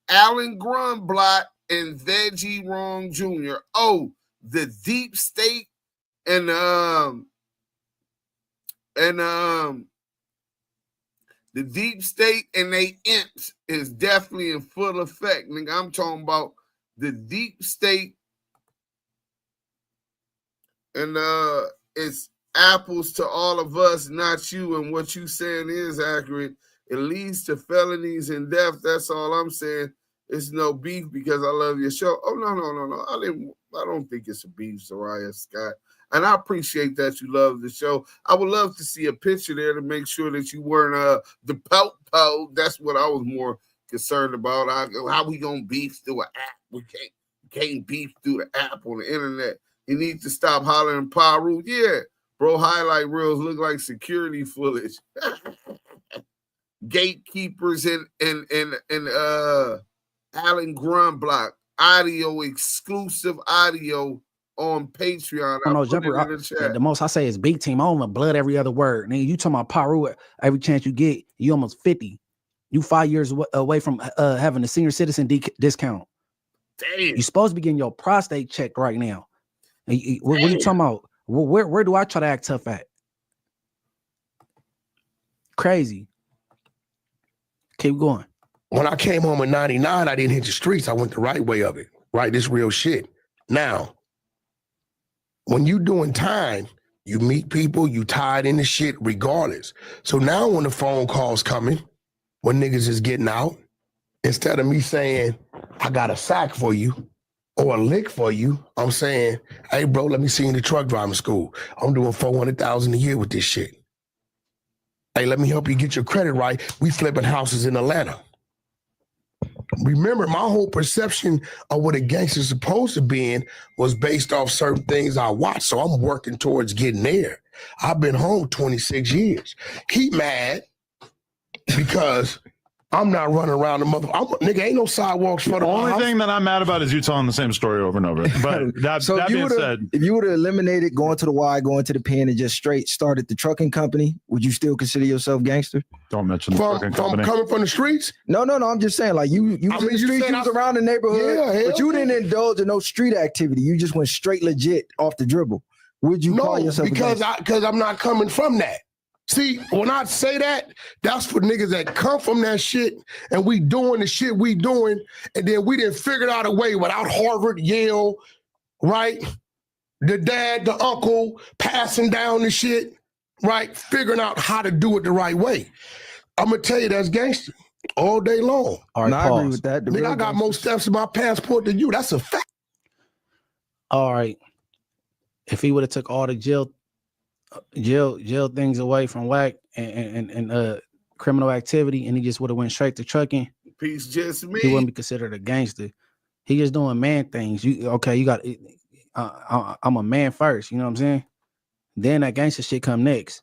Alan Grunblatt and Veggie Wrong Jr. Oh, the deep state and the deep state and they imps is definitely in full effect. Nigga, I'm talking about the deep state And it's apples to all of us, not you. And what you saying is accurate. It leads to felonies and death. That's all I'm saying. It's no beef because I love your show. Oh, no. I don't think it's a beef, Soraya Scott. And I appreciate that you love the show. I would love to see a picture there to make sure that you weren't the po. That's what I was more concerned about. How we gonna beef through an app? We can't beef through the app on the internet. You need to stop hollering Paru. Yeah, bro, highlight reels look like security footage. Gatekeepers and Alan Grumblock audio, exclusive audio on Patreon. I don't know, Jumper. The most I say is big team. I don't want blood every other word. Nigga, you talking about Paru every chance you get, you almost 50. You 5 years away from having a senior citizen discount. Damn. You supposed to be getting your prostate checked right now. What are you talking about? Where do I try to act tough at? Crazy. Keep going. When I came home in 99, I didn't hit the streets. I went the right way of it. Right? This real shit. Now, when you doing time, you meet people, you tied into shit regardless. So now when the phone calls coming, when niggas is getting out, instead of me saying, I got a sack for you or a lick for you, I'm saying, hey, bro, let me see you in the truck driving school. I'm doing $400,000 a year with this shit. Hey, let me help you get your credit right. We flipping houses in Atlanta. Remember, my whole perception of what a gangster's supposed to be in was based off certain things I watched. So I'm working towards getting there. I've been home 26 years. Keep mad because I'm not running around the nigga, ain't no sidewalks for the only house. thing that I'm mad about is you telling the same story over and over. But that being said, if you would have eliminated going to the Y, going to the pen, and just straight started the trucking company, would you still consider yourself gangster? Don't mention the trucking company. Coming from the streets? No. I'm just saying, like you was in the streets, you was around the neighborhood, but you didn't indulge in no street activity. You just went straight legit off the dribble. Would you call yourself because I'm not coming from that. See, when I say that, that's for niggas that come from that shit and we doing the shit we doing, and then we didn't figure out a way without Harvard, Yale, right? The dad, the uncle, passing down the shit, right? Figuring out how to do it the right way. I'm going to tell you that's gangster all day long. All right, I agree with that. Nigga, I got more steps in my passport than you. That's a fact. All right. If he would have took all the jail things away from WACK and criminal activity, and he just would have went straight to trucking, peace just me. He wouldn't be considered a gangster. He just doing man things. You got I'm a man first, you know what I'm saying? Then that gangster shit come next.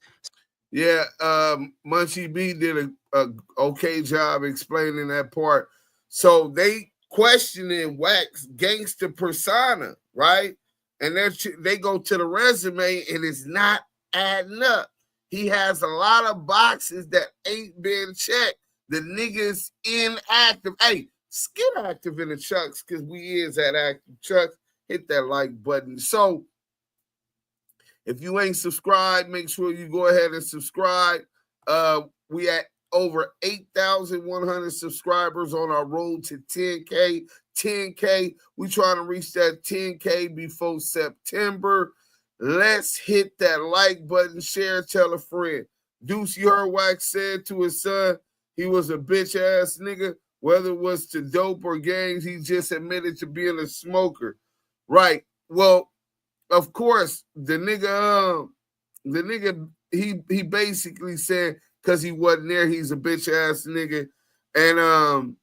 Yeah, Munchie B did a okay job explaining that part. So they questioning WACK's gangster persona, right? And they go to the resume and it's not adding up. He has a lot of boxes that ain't been checked. The nigga's inactive. Hey, get active in the Chucks because we is at Active Chucks. Hit that like button. So if you ain't subscribed, make sure you go ahead and subscribe. We at over 8,100 subscribers on our road to 10K. 10K. We trying to reach that 10K before September. Let's hit that like button, share, tell a friend. Duse, you heard WACK said to his son, he was a bitch ass nigga. Whether it was to dope or gangs, he just admitted to being a smoker. Right. Well, of course, the nigga, he basically said because he wasn't there, he's a bitch ass nigga. And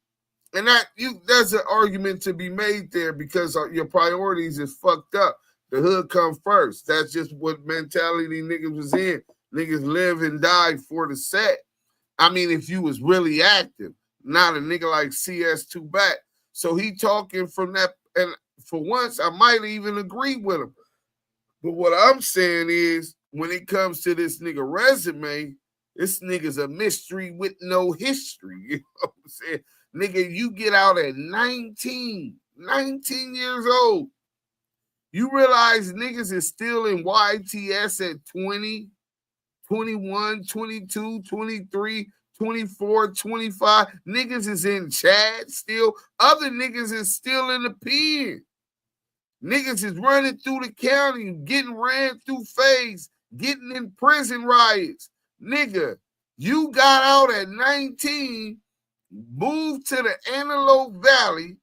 there's an argument to be made there because your priorities is fucked up. The hood come first. That's just what mentality niggas was in. Niggas live and die for the set. I mean, if you was really active, not a nigga like CS2 back. So he talking from that, and for once, I might even agree with him. But what I'm saying is, when it comes to this nigga resume, this nigga's a mystery with no history. You know what I'm saying? Nigga, you get out at 19 years old. You realize niggas is still in YTS at 20, 21, 22, 23, 24, 25. Niggas is in Chad still. Other niggas is still in the pen. Niggas is running through the county, getting ran through phase, getting in prison riots. Nigga, you got out at 19, moved to the Antelope Valley,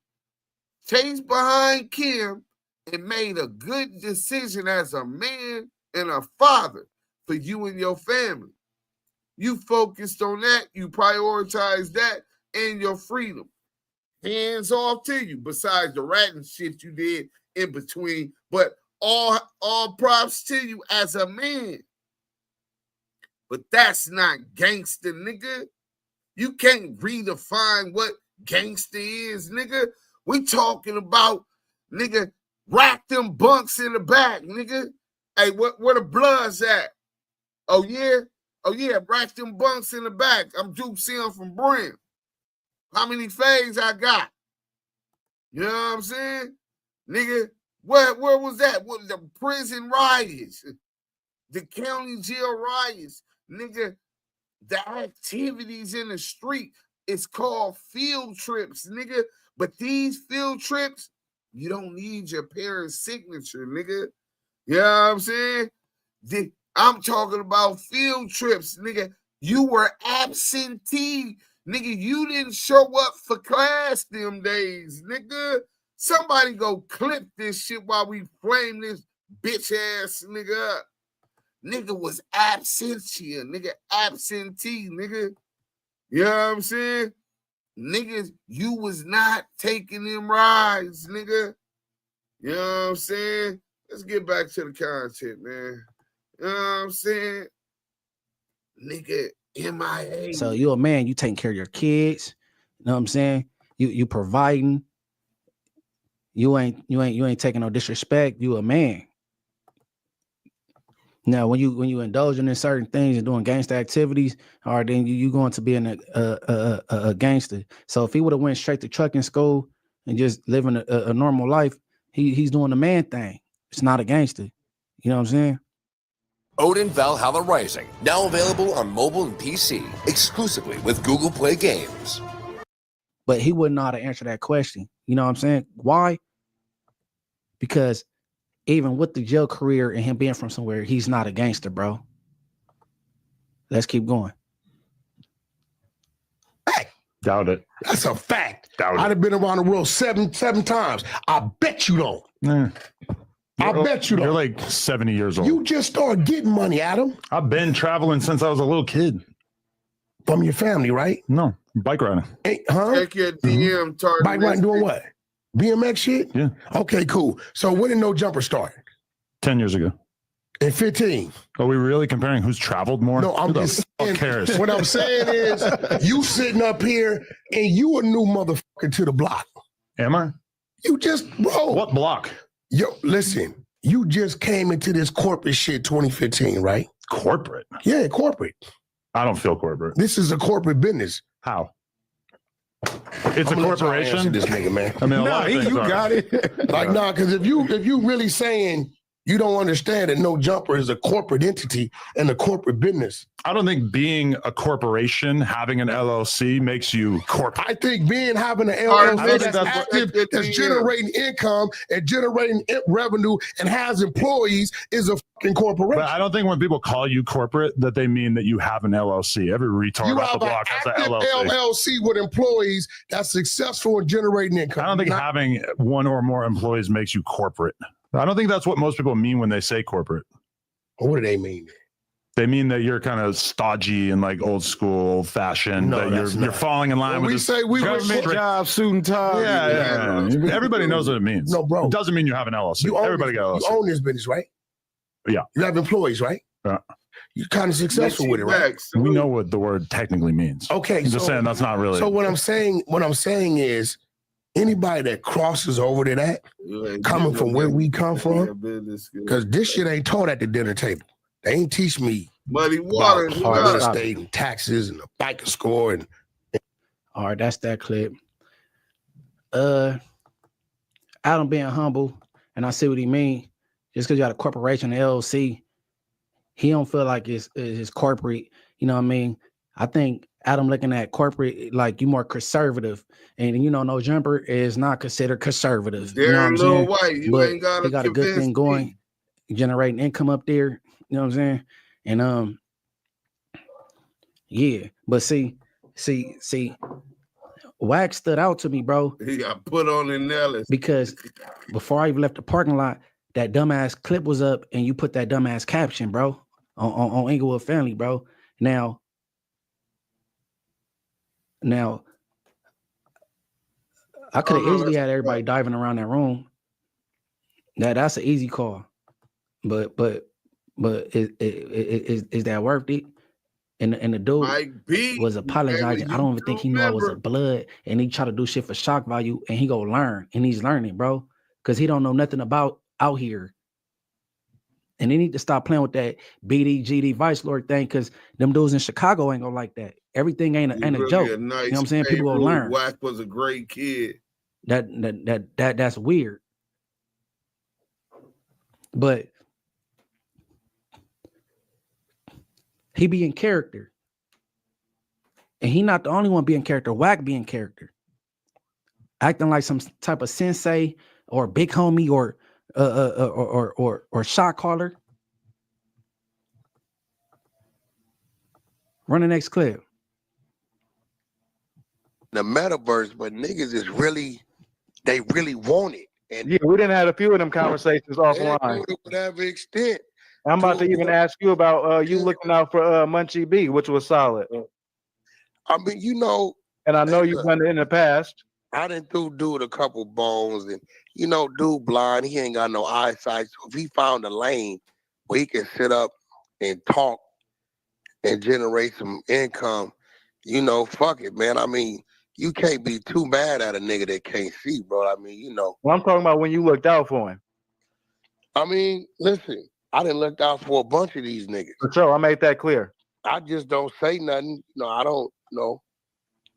chased behind Kim, and made a good decision as a man and a father for you and your family. You focused on that, you prioritized that and your freedom. Hands off to you, besides the ratting shit you did in between, but all props to you as a man. But that's not gangster, nigga. You can't redefine what gangster is, nigga. We talking about, nigga, rack them bunks in the back, nigga. Hey, where the bloods at? Oh yeah, rack them bunks in the back. I'm Duke Sim from Brim. How many fades I got? You know what I'm saying? Nigga, where was that? What, the prison riots, the county jail riots, nigga, the activities in the street, it's called field trips, nigga. But these field trips, you don't need your parents' signature, nigga. You know what I'm saying? I'm talking about field trips, nigga. You were absentee, nigga. You didn't show up for class them days, nigga. Somebody go clip this shit while we flame this bitch ass nigga up. Nigga was absentee, nigga, absentee, nigga. You know what I'm saying? Niggas, you was not taking them rides, nigga. You know what I'm saying? Let's get back to the content, man. You know what I'm saying? Nigga, MIA. So you a man, you taking care of your kids. You know what I'm saying? You providing. You ain't taking no disrespect. You a man. Now, when you indulging in certain things and doing gangster activities, all right, then you going to be a gangster. So if he would have went straight to trucking school and just living a normal life, he's doing the man thing. It's not a gangster. You know what I'm saying? Odin Valhalla Rising, now available on mobile and PC, exclusively with Google Play Games. But he wouldn't know how to answer that question. You know what I'm saying? Why? Because even with the jail career and him being from somewhere, he's not a gangster, bro. Let's keep going. Fact. Doubt it. That's a fact. Doubt it. I'd have been around the world seven times. I bet you don't. I bet you don't. You're like 70 years old. You just started getting money, Adam. I've been traveling since I was a little kid. From your family, right? No, bike riding. Hey, huh? Check your DM target. Bike riding doing what? BMX shit? Yeah. Okay, cool. So when did No Jumper start? 10 years ago. And 15. Are we really comparing who's traveled more? No, I'm just saying. Cares? What I'm saying is, you sitting up here and you a new motherfucker to the block. Am I? You just, bro. What block? Yo, listen. You just came into this corporate shit 2015, right? Corporate? Yeah, corporate. I don't feel corporate. This is a corporate business. How? It's a corporation. This nigga, man. I mean, you got it. Like, nah, because if you really saying you don't understand that No Jumper is a corporate entity and a corporate business. I don't think being a corporation, having an LLC makes you corporate. I think having an LLC that's active, that's generating income and generating revenue and has employees is a fucking corporation. But I don't think when people call you corporate that they mean that you have an LLC. Every retard off the block has an LLC. LLC with employees that's successful in generating income. I don't think having one or more employees makes you corporate. I don't think that's what most people mean when they say corporate. What do they mean? They mean that you're kind of stodgy and like old school, old fashioned. No, that you're falling in line with. We say we government job, suit and tie. Yeah. Everybody knows what it means. No, bro. It doesn't mean you have an LLC. Everybody got LLC. You own this business, right? Yeah. You have employees, right? Yeah. You're kind of successful with it, right? We know what the word technically means. Okay. I'm just saying that's not really. So what I'm saying is, anybody that crosses over to that, coming from where we come from, because this shit ain't taught at the dinner table. They ain't teach me muddy water, real estate and taxes and the biker score. And all right, that's that clip. Adam being humble, and I see what he mean. Just because you got a corporation, an LLC, he don't feel like it's corporate. You know what I mean? I think Adam looking at corporate, like you more conservative, and you know, No Jumper is not considered conservative. You know what I'm saying? White, you but ain't gotta they got a good thing going, generating income up there. You know what I'm saying? And yeah, but see, WACK stood out to me, bro. He got put on in Nellis because before I even left the parking lot, that dumbass clip was up, and you put that dumbass caption, bro, on Inglewood Family, bro. Now, I could have easily had everybody diving around that room. That's an easy call, but is that worth it? And the dude was apologizing. I don't even think he knew I was a blood, and he tried to do shit for shock value, and he go learn, and he's learning, bro, because he don't know nothing about out here. And they need to stop playing with that BD, GD, Vice Lord thing, because them dudes in Chicago ain't gonna like that. Everything ain't a really joke. A nice, you know what I'm saying? People gonna learn. WACK was a great kid. That's weird. But he be in character. And he not the only one being character. WACK be in character. Acting like some type of sensei or big homie or shot caller. Run the next clip. The metaverse, but niggas is really, they really want it. And yeah, we didn't have a few of them conversations offline. To whatever extent. I'm about to even ask you about you looking out for Munchie B, which was solid. I mean, you know, and I know you've done it in the past. I done threw dude a couple bones, and you know, dude blind, he ain't got no eyesight. So if he found a lane where he can sit up and talk and generate some income, you know, fuck it, man. I mean, you can't be too mad at a nigga that can't see, bro. I mean, you know. Well, I'm talking about when you looked out for him. I mean, listen, I done looked out for a bunch of these niggas. For sure, I made that clear. I just don't say nothing. You know, I don't know.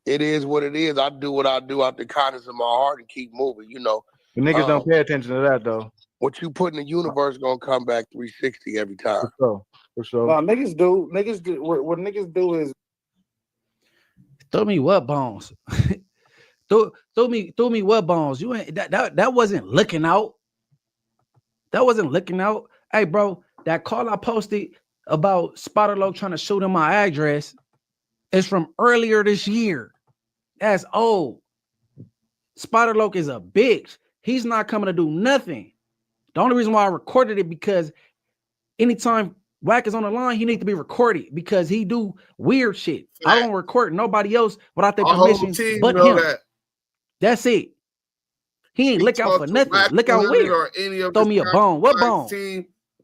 It is what it is. I do what I do out the kindness of my heart and keep moving, you know. The niggas don't pay attention to that, though. What you put in the universe gonna come back 360 every time. For sure. For sure. No, niggas do. What niggas do is throw me what bones? throw me what bones? You ain't that wasn't looking out. That wasn't looking out. Hey, bro, that call I posted about Spotter Loc trying to shoot in my address is from earlier this year. That's old. Spotter Loc is a bitch. He's not coming to do nothing. The only reason why I recorded it because anytime WACK is on the line, he needs to be recorded because he do weird shit. I don't record nobody else without their permission but him. That's it. He ain't look out for nothing. Look out weird. Throw me a bone. What bone?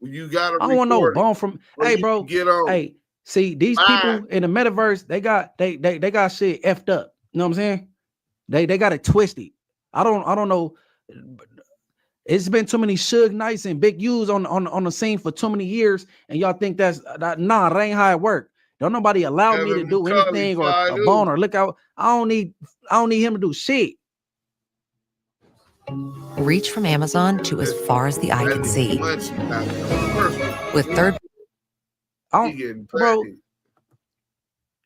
You gotta. I don't want no bone from. Hey, bro. Hey, see these people in the metaverse. They got shit effed up. You know what I'm saying? They got it twisted. I don't know. It's been too many Suge Knights and Big U's on the scene for too many years, and y'all think that ain't how it work. Don't nobody allow me to do anything or a bone or look out. I don't need him to do shit. Reach from Amazon to as far as the eye can see. With third, bro,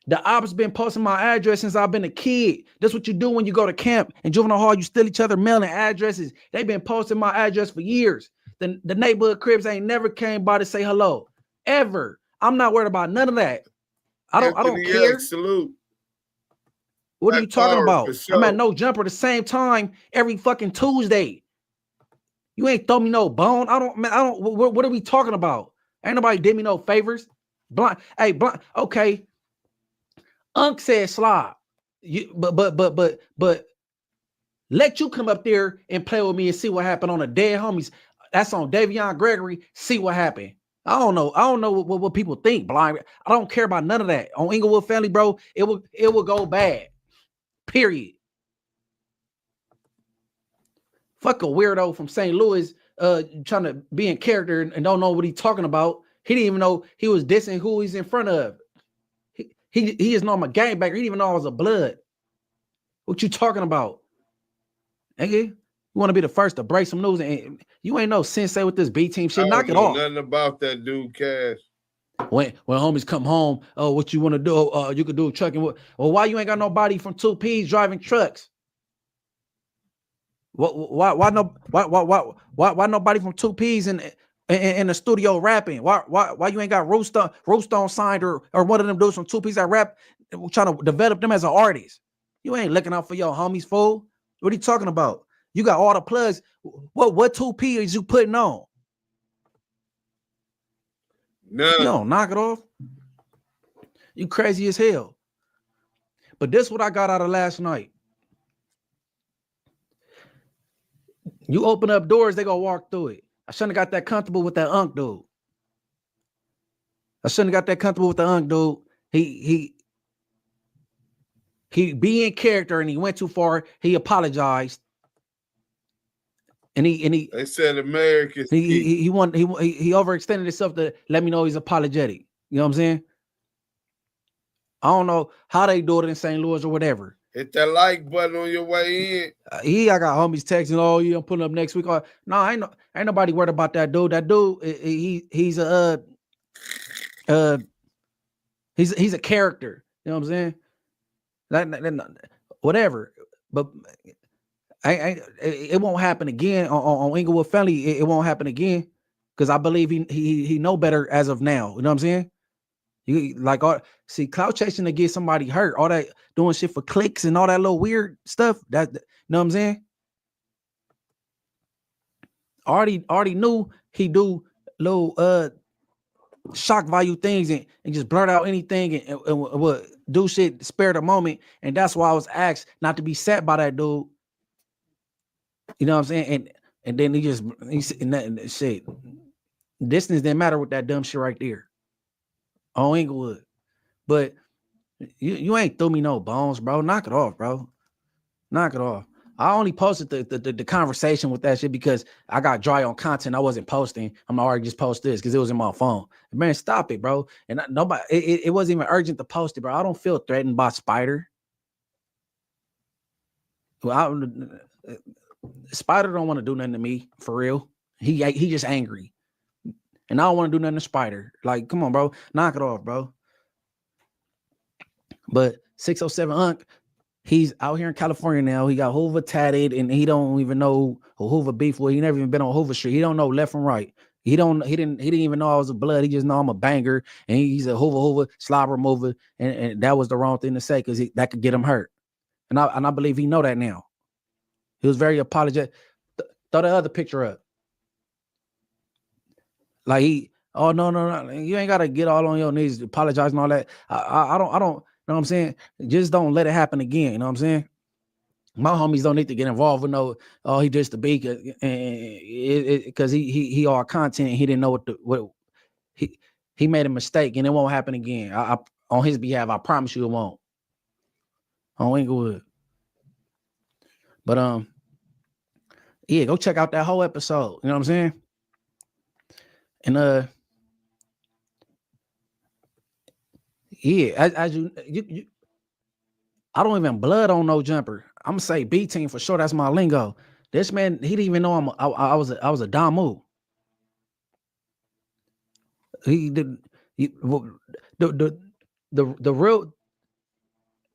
the ops been posting my address since I've been a kid. That's what you do when you go to camp and juvenile hall. You steal each other mailing addresses. They've been posting my address for years. The neighborhood Crips ain't never came by to say hello ever. I'm not worried about none of that. I don't care. Salute. What are you talking about? I'm at No Jumper the same time every fucking Tuesday. You ain't throw me no bone. I don't. What are we talking about? Ain't nobody did me no favors. Blind. Hey, blind. Okay. Unc said slob. But let you come up there and play with me and see what happened on the dead homies. That's on Davion Gregory. See what happened. I don't know. I don't know what people think. Blind. I don't care about none of that. On Inglewood Family, bro, it will go bad. Period. Fuck a weirdo from St. Louis trying to be in character and don't know what he's talking about. He didn't even know he was dissing who he's in front of. He just know I'm a gangbanger. He didn't even know I was a blood. What you talking about? Nigga, you want to be the first to break some news and you ain't no sensei with this B team shit. Knock it off. Nothing about that dude, Cash. When homies come home, oh, what you want to do? You could do trucking. Well, why you ain't got nobody from 2Ps driving trucks? Why nobody from 2Ps in the studio rapping? Why you ain't got Roostone signed or one of them dudes from 2Ps that rap, trying to develop them as an artist? You ain't looking out for your homies, fool. What are you talking about? You got all the plugs. What 2P is you putting on? None. No, knock it off. You crazy as hell. But this is what I got out of last night. You open up doors, they gonna walk through it. I shouldn't have got that comfortable with that Unk dude. He be in character and he went too far. He apologized. And he they said Americans he overextended himself to let me know he's apologetic. You know what I'm saying? I don't know how they do it in St. Louis or whatever. Hit that like button on your way in. I got homies texting, oh yeah, I'm putting up next week. No, ain't nobody worried about that dude. That dude, he's a character. You know what I'm saying? Whatever. But it won't happen again on Inglewood Family. It won't happen again because I believe he know better as of now. You know what I'm saying? You like clout chasing to get somebody hurt, all that doing shit for clicks and all that little weird stuff. That you know what I'm saying? Already knew he do little shock value things and just blurt out anything and what do shit spare the moment. And that's why I was asked not to be set by that dude. You know what I'm saying? And then he shit. Distance didn't matter with that dumb shit right there on Inglewood. But you ain't threw me no bones, bro. Knock it off, bro. Knock it off. I only posted the conversation with that shit because I got dry on content. I wasn't posting. I'm already just post this because it was in my phone. Man, stop it, bro. And nobody, it wasn't even urgent to post it, bro. I don't feel threatened by Spider. Well, Spider don't want to do nothing to me for real. He just angry, and I don't want to do nothing to Spider. Like, come on, bro, knock it off, bro. But 607 Unk, he's out here in California now. He got Hoover tatted, and he don't even know who Hoover beef with. He never even been on Hoover Street. He don't know left from right. He didn't even know I was a blood. He just know I'm a banger, and he's a Hoover slobber mover, and that was the wrong thing to say because that could get him hurt. And I believe he know that now. He was very apologetic. Throw the other picture up. Like no, you ain't gotta get all on your knees, apologize and all that. I don't. You know what I'm saying? Just don't let it happen again. You know what I'm saying? My homies don't need to get involved with he just a beak because he all content. And he didn't know what he made a mistake and it won't happen again. I on his behalf, I promise you it won't. On Inglewood. But yeah, go check out that whole episode. You know what I'm saying? And yeah, as you I don't even blood on no jumper. I'm gonna say B team for sure. That's my lingo. This man, he didn't even know I was a Damu. He did the real.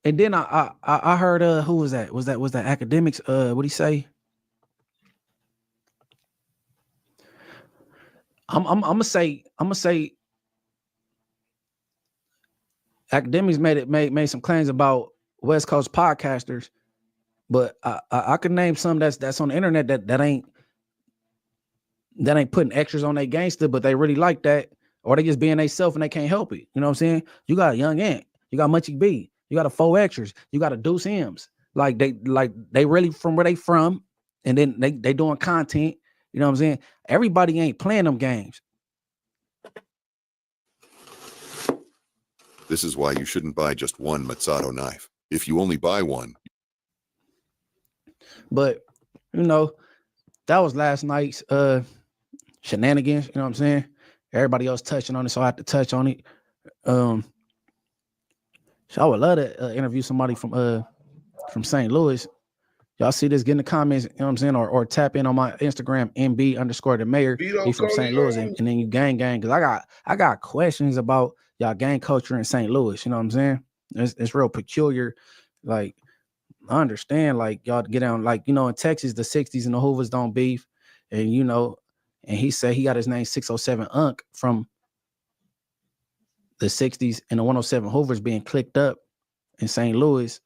And then I heard who was that? Was that academics? What'd he say? I'm gonna say academics made some claims about West Coast podcasters, but I could name some that's on the internet that ain't putting extras on their gangster, but they really like that, or they just being they self and they can't help it. You know what I'm saying? You got a Young Ant, you got Munchie B, you got a 4 extras, you got a Duse M's. Like they really from where they from, and then they doing content. You know what I'm saying? Everybody ain't playing them games. This is why you shouldn't buy just one Mazzato knife. If you only buy one. But, you know, that was last night's shenanigans. You know what I'm saying? Everybody else touching on it, so I had to touch on it. So I would love to interview somebody from St. Louis. Y'all see this? Get in the comments, you know what I'm saying? Or tap in on my Instagram, MB_the mayor. He from St. Louis. And then you gang. Cause I got questions about y'all gang culture in St. Louis. You know what I'm saying? It's real peculiar. Like, I understand, like, y'all get down, like, you know, in Texas, the 60s and the Hoovers don't beef. And, you know, and he said he got his name 607 Unc from the 60s and the 107 Hoovers being clicked up in St. Louis.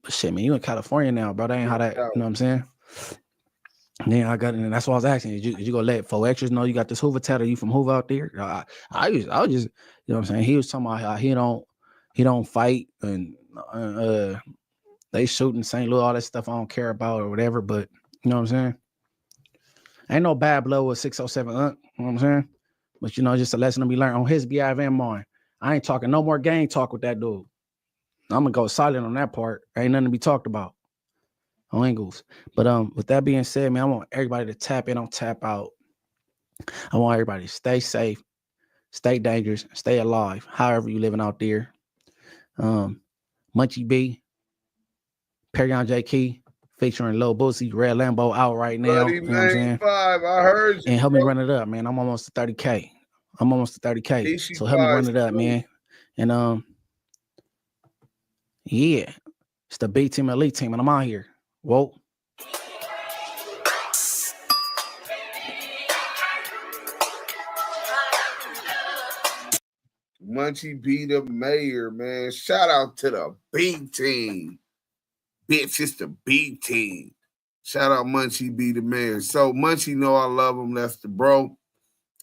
But shit, man, you in California now, bro. That ain't how that, you know what I'm saying? And then I got in, and that's why I was asking, you gonna let 4 extras know you got this Hoover tat? Are you from Hoover out there? I was just, you know what I'm saying? He was talking about how he don't fight and they shoot in St. Louis, all that stuff I don't care about or whatever, but you know what I'm saying? Ain't no bad blood with 607 Unc, you know what I'm saying? But you know, just a lesson to be learned on his behalf and mine. I ain't talking no more gang talk with that dude. I'm gonna go silent on that part. Ain't nothing to be talked about on Ingles. But with that being said, man, I want everybody to tap in, don't tap out. I want everybody to stay safe, stay dangerous, stay alive, however you living out there. Munchie B, Perion J Key, featuring Lil Boosie, Red Lambo out right now. You know what I'm saying? I heard you. And help me run it up, man. I'm almost to 30K. So help me run it up, man. And yeah, it's the B team, elite team, and I'm out here. Whoa. Munchie B the mayor, man. Shout out to the B team. Bitch, it's the B team. Shout out Munchie B the mayor. So Munchie know I love him. That's the bro.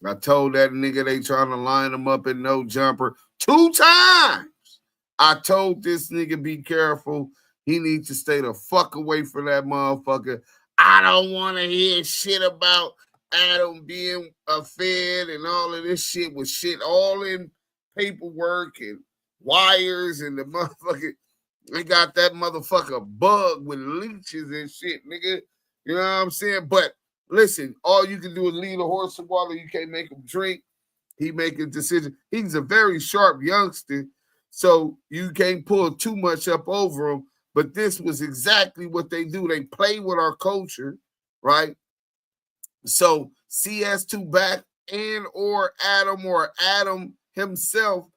I told that nigga they trying to line him up in no jumper 2 times. I told this nigga be careful. He needs to stay the fuck away from that motherfucker. I don't want to hear shit about Adam being a fed and all of this shit with shit all in paperwork and wires and the motherfucker. They got that motherfucker bug with leeches and shit, nigga. You know what I'm saying? But listen, all you can do is lead a horse to water. You can't make him drink. He make a decision. He's a very sharp youngster, so you can't pull too much up over him. But this was exactly what they do. They play with our culture, right? So CS2 back and or Adam himself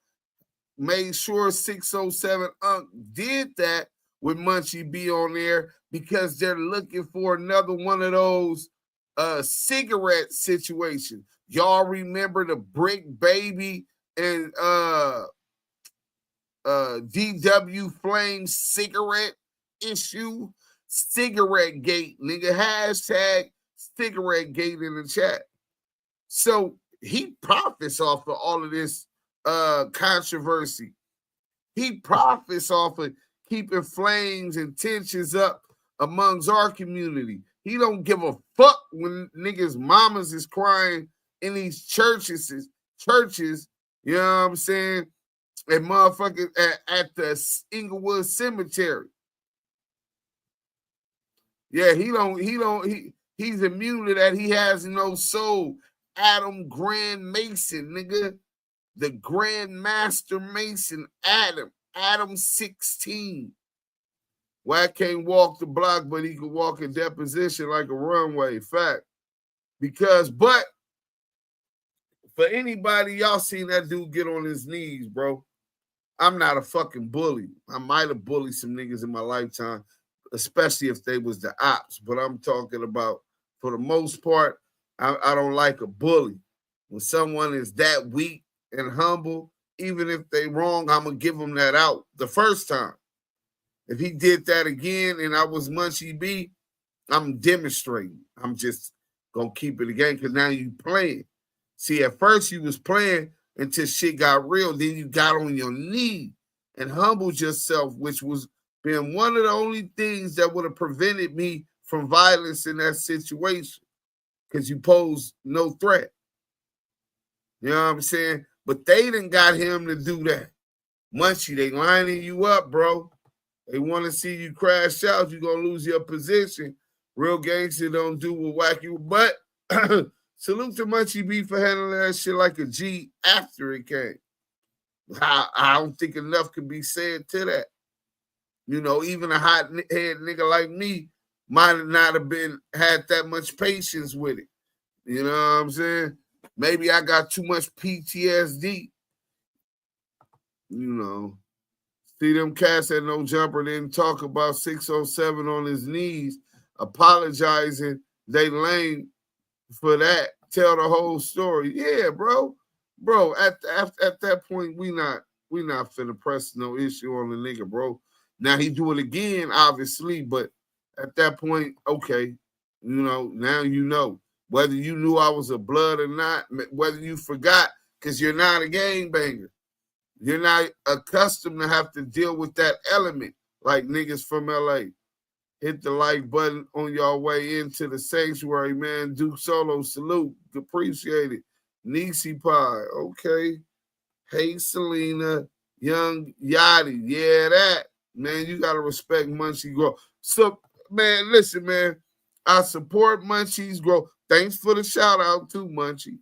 made sure 607 Unc did that with Munchie B on there because they're looking for another one of those cigarette situations. Y'all remember the Brick Baby and DW Flame cigarette issue? Cigarette gate, nigga. Hashtag cigarette gate in the chat. So he profits off of all of this controversy. He profits off of keeping flames and tensions up amongst our community. He don't give a fuck when niggas' mamas is crying in these churches, you know what I'm saying? And motherfuckers at the Inglewood Cemetery. Yeah, he's immune to that. He has no soul. Adam Grand Mason, nigga. The Grand Master Mason, Adam 16. Wack can't walk the block, but he can walk in deposition like a runway. Fact. But for anybody, y'all seen that dude get on his knees, bro. I'm not a fucking bully. I might have bullied some niggas in my lifetime, especially if they was the ops. But I'm talking about, for the most part, I don't like a bully. When someone is that weak and humble, even if they wrong, I'm going to give them that out the first time. If he did that again and I was Munchie B, I'm demonstrating. I'm just going to keep it again because now you playing. See, at first you was playing until shit got real. Then you got on your knee and humbled yourself, which was been one of the only things that would have prevented me from violence in that situation because you pose no threat. You know what I'm saying? But they done got him to do that. Munchie, they lining you up, bro. They want to see you crash out. You're going to lose your position. Real gangster don't do what whack you. But salute to Munchie B for handling that shit like a G after it came. I don't think enough can be said to that. You know, even a hot head nigga like me might not have had that much patience with it. You know what I'm saying? Maybe I got too much PTSD. You know. See them cats at No Jumper didn't talk about 607 on his knees, apologizing they lame for that. Tell the whole story. Yeah, bro. Bro, at that point, we not finna press no issue on the nigga, bro. Now he do it again, obviously, but at that point, okay, you know, now you know. Whether you knew I was a blood or not, whether you forgot, because you're not a gangbanger. You're not accustomed to have to deal with that element like niggas from LA. Hit the like button on your way into the sanctuary, man. Duke Solo, salute. Appreciate it. Nisi Pie, okay. Hey, Selena. Young Yachty. Yeah, that. Man, you got to respect Munchie growth. So, man, listen, man. I support Munchie's growth. Thanks for the shout out too, Munchie.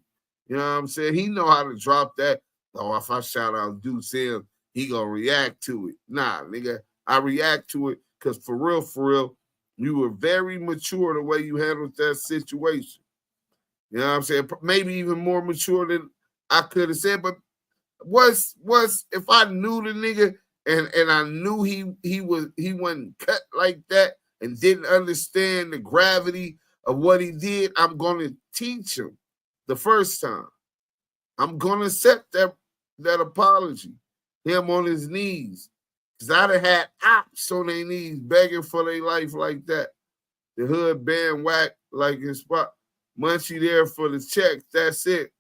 You know what I'm saying? He know how to drop that. Oh, if I shout out Duse, he gonna react to it. Nah, nigga, I react to it because for real, you were very mature the way you handled that situation. You know what I'm saying? Maybe even more mature than I could have said. But was if I knew the nigga and I knew he wasn't cut like that and didn't understand the gravity of what he did, I'm gonna teach him the first time. I'm gonna accept that apology, him on his knees. Because I'd have had ops on their knees begging for their life like that. The hood band whack like his spot. Munchie there for the check. That's it.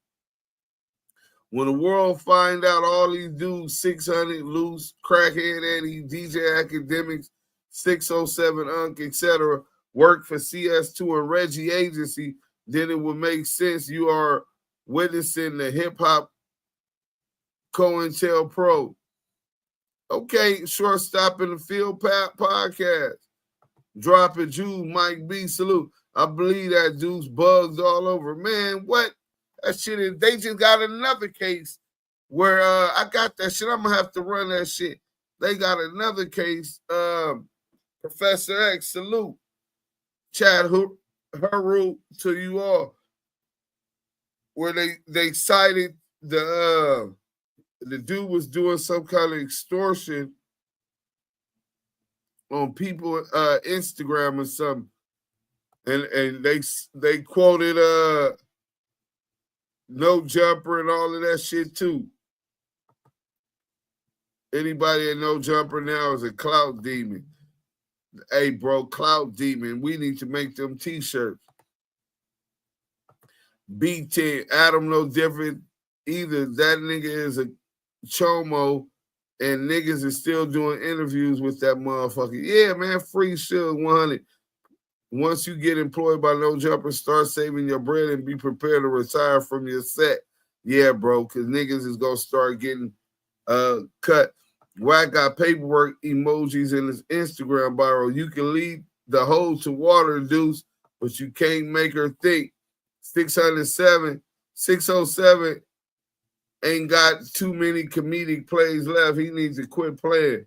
When the world find out all these dudes, Sixhunnet, Loose, Crackhead Eddie, DJ Academics, 607 Unk, etc., work for CS2 and Reggie Agency, then it would make sense you are witnessing the hip-hop COINTELPRO. Okay, shortstop in the field podcast. Dropping Jude, Mike B, salute. I believe that dude's bugs all over. Man, what? That shit is, they just got another case where I got that shit. I'm gonna have to run that shit. They got another case. Professor X, salute. Chad Haru to you all. Where they cited the dude was doing some kind of extortion on people Instagram or something. And they quoted No Jumper and all of that shit too. Anybody that No Jumper now is a clout demon. Hey, bro, clout demon. We need to make them t-shirts. B10, Adam no different either. That nigga is a chomo and niggas is still doing interviews with that motherfucker. Yeah, man, free Suge 100. Once you get employed by No Jumper, start saving your bread and be prepared to retire from your set. Yeah, bro, because niggas is going to start getting cut. Wack got paperwork emojis in his Instagram bio. You can lead the hoe to water, Deuce, but you can't make her think. 607 ain't got too many comedic plays left. He needs to quit playing.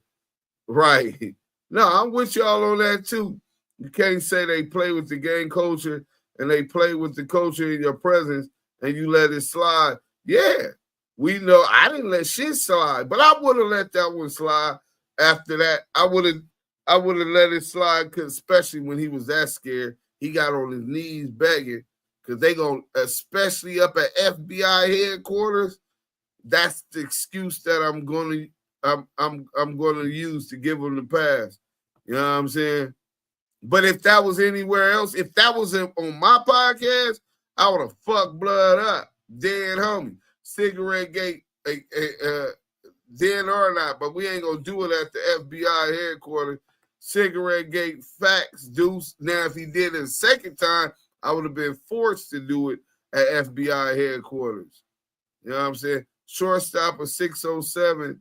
Right. No, I'm with y'all on that too. You can't say they play with the gang culture and they play with the culture in your presence and you let it slide. Yeah, we know I didn't let shit slide, but I would have let that one slide after that. I would have let it slide, because especially when he was that scared, he got on his knees begging, because they gonna, especially up at FBI headquarters, that's the excuse that I'm gonna use to give them the pass. You know what I'm saying? But if that was anywhere else, if that was on my podcast, I would have fucked blood up. Dead homie. Cigarette gate, dead or not, but we ain't gonna do it at the FBI headquarters. Cigarette gate, facts, Deuce. Now, if he did it a second time, I would have been forced to do it at FBI headquarters. You know what I'm saying? Shortstop of 607.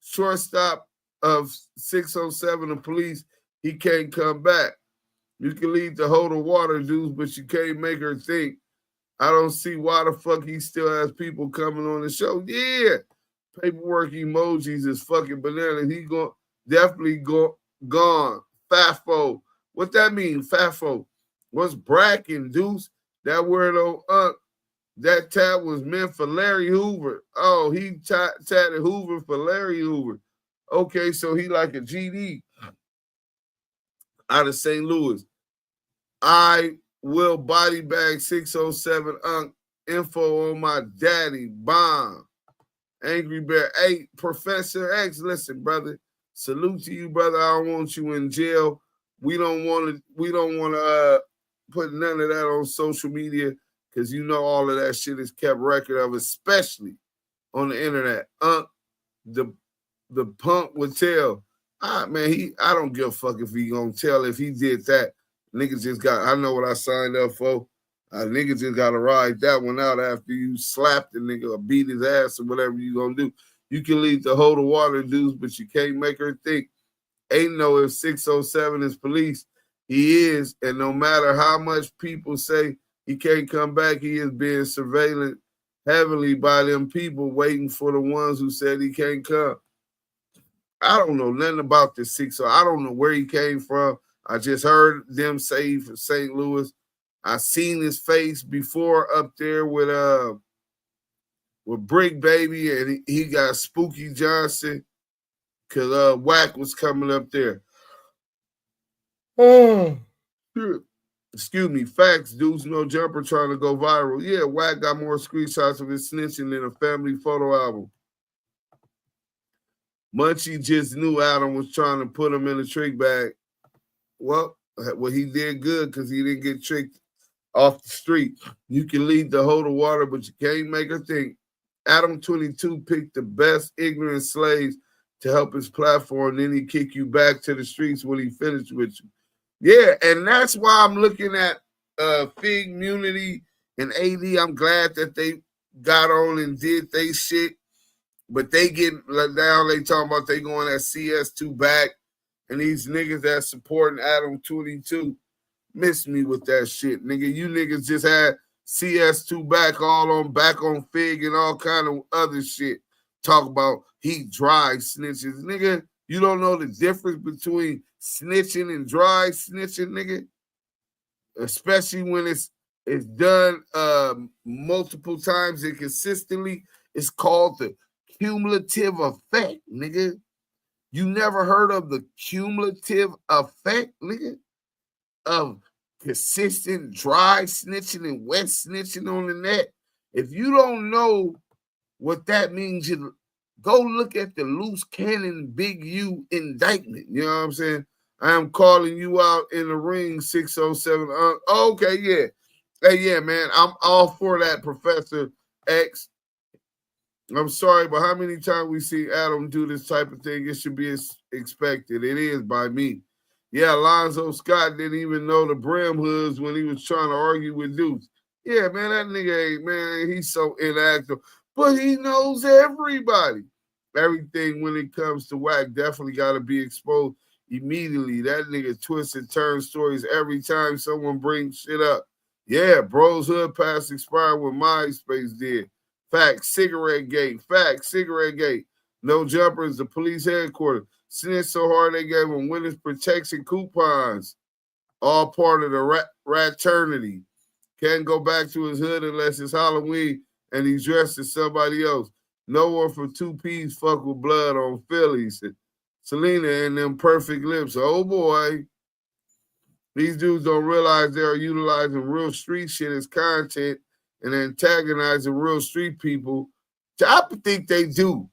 Shortstop of 607, the police, he can't come back. You can lead the hoe to water, dudes, but you can't make her think. I don't see why the fuck he still has people coming on the show. Yeah, paperwork emojis is fucking bananas. definitely gone. Fafo. What that mean, Fafo? What's bracking, Deuce? That word on that tab was meant for Larry Hoover. Oh, he tatted Hoover for Larry Hoover. Okay, so he like a GD out of St. Louis. I will body bag 607 info on my daddy bomb. Angry Bear. Hey, Professor X, listen, brother. Salute to you, brother. I don't want you in jail. We don't want to put none of that on social media because you know all of that shit is kept record of, especially on the internet. The punk would tell. Man, I don't give a fuck if he gonna tell. If he did that, niggas just got, I know what I signed up for. Niggas just gotta ride that one out after you slap the nigga or beat his ass or whatever you gonna do. You can lead the hold of water, dudes, but you can't make her think. Ain't no if 607 is police. He is, and no matter how much people say he can't come back, he is being surveilled heavily by them people waiting for the ones who said he can't come. I don't know nothing about this 60. I don't know where he came from. I just heard them say from St. Louis. I seen his face before up there with Brick Baby, and he got Spooky Johnson because WACK was coming up there. Oh, excuse me. Facts, Dudes No Jumper trying to go viral. Yeah, WACK got more screenshots of his snitching than a family photo album. Munchie just knew Adam was trying to put him in a trick bag. Well, he did good because he didn't get tricked off the street. You can lead the hold of water, but you can't make her think. Adam 22 picked the best ignorant slaves to help his platform, then he kick you back to the streets when he finished with you. Yeah, and that's why I'm looking at Fig, Munity, and AD. I'm glad that they got on and did they shit. But they get down, they talking about they going at CS2 back, and these niggas that supporting Adam 22 miss me with that shit, nigga. You niggas just had CS2 back on Fig and all kind of other shit. Talk about he dry snitches, nigga. You don't know the difference between snitching and dry snitching, nigga. Especially when it's done multiple times and consistently. It's called the cumulative effect, nigga. You never heard of the cumulative effect, nigga, of consistent dry snitching and wet snitching on the net? If you don't know what that means, you go look at the loose cannon Big U indictment. You know what I'm saying? I am calling you out in the ring, 607. Okay, yeah. Hey, yeah, man. I'm all for that, Professor X. I'm sorry, but how many times we see Adam do this type of thing, it should be expected. It is by me. Yeah, Alonzo Scott didn't even know the brim hoods when he was trying to argue with Duse. Yeah, man, that nigga ain't, man, he's so inactive. But he knows everybody. Everything when it comes to WACK definitely got to be exposed immediately. That nigga twists and turns stories every time someone brings shit up. Yeah, Bro's Hood Pass expired when MySpace did. Fact, cigarette gate. Fact, cigarette gate. No Jumpers, the police headquarters. Snitched so hard they gave him witness protection coupons. All part of the fraternity. Can't go back to his hood unless it's Halloween and he's dressed as somebody else. No one from 2P's fuck with blood on Phillies. Selena and them perfect lips. Oh boy. These dudes don't realize they are utilizing real street shit as content and antagonizing real street people. I think they do,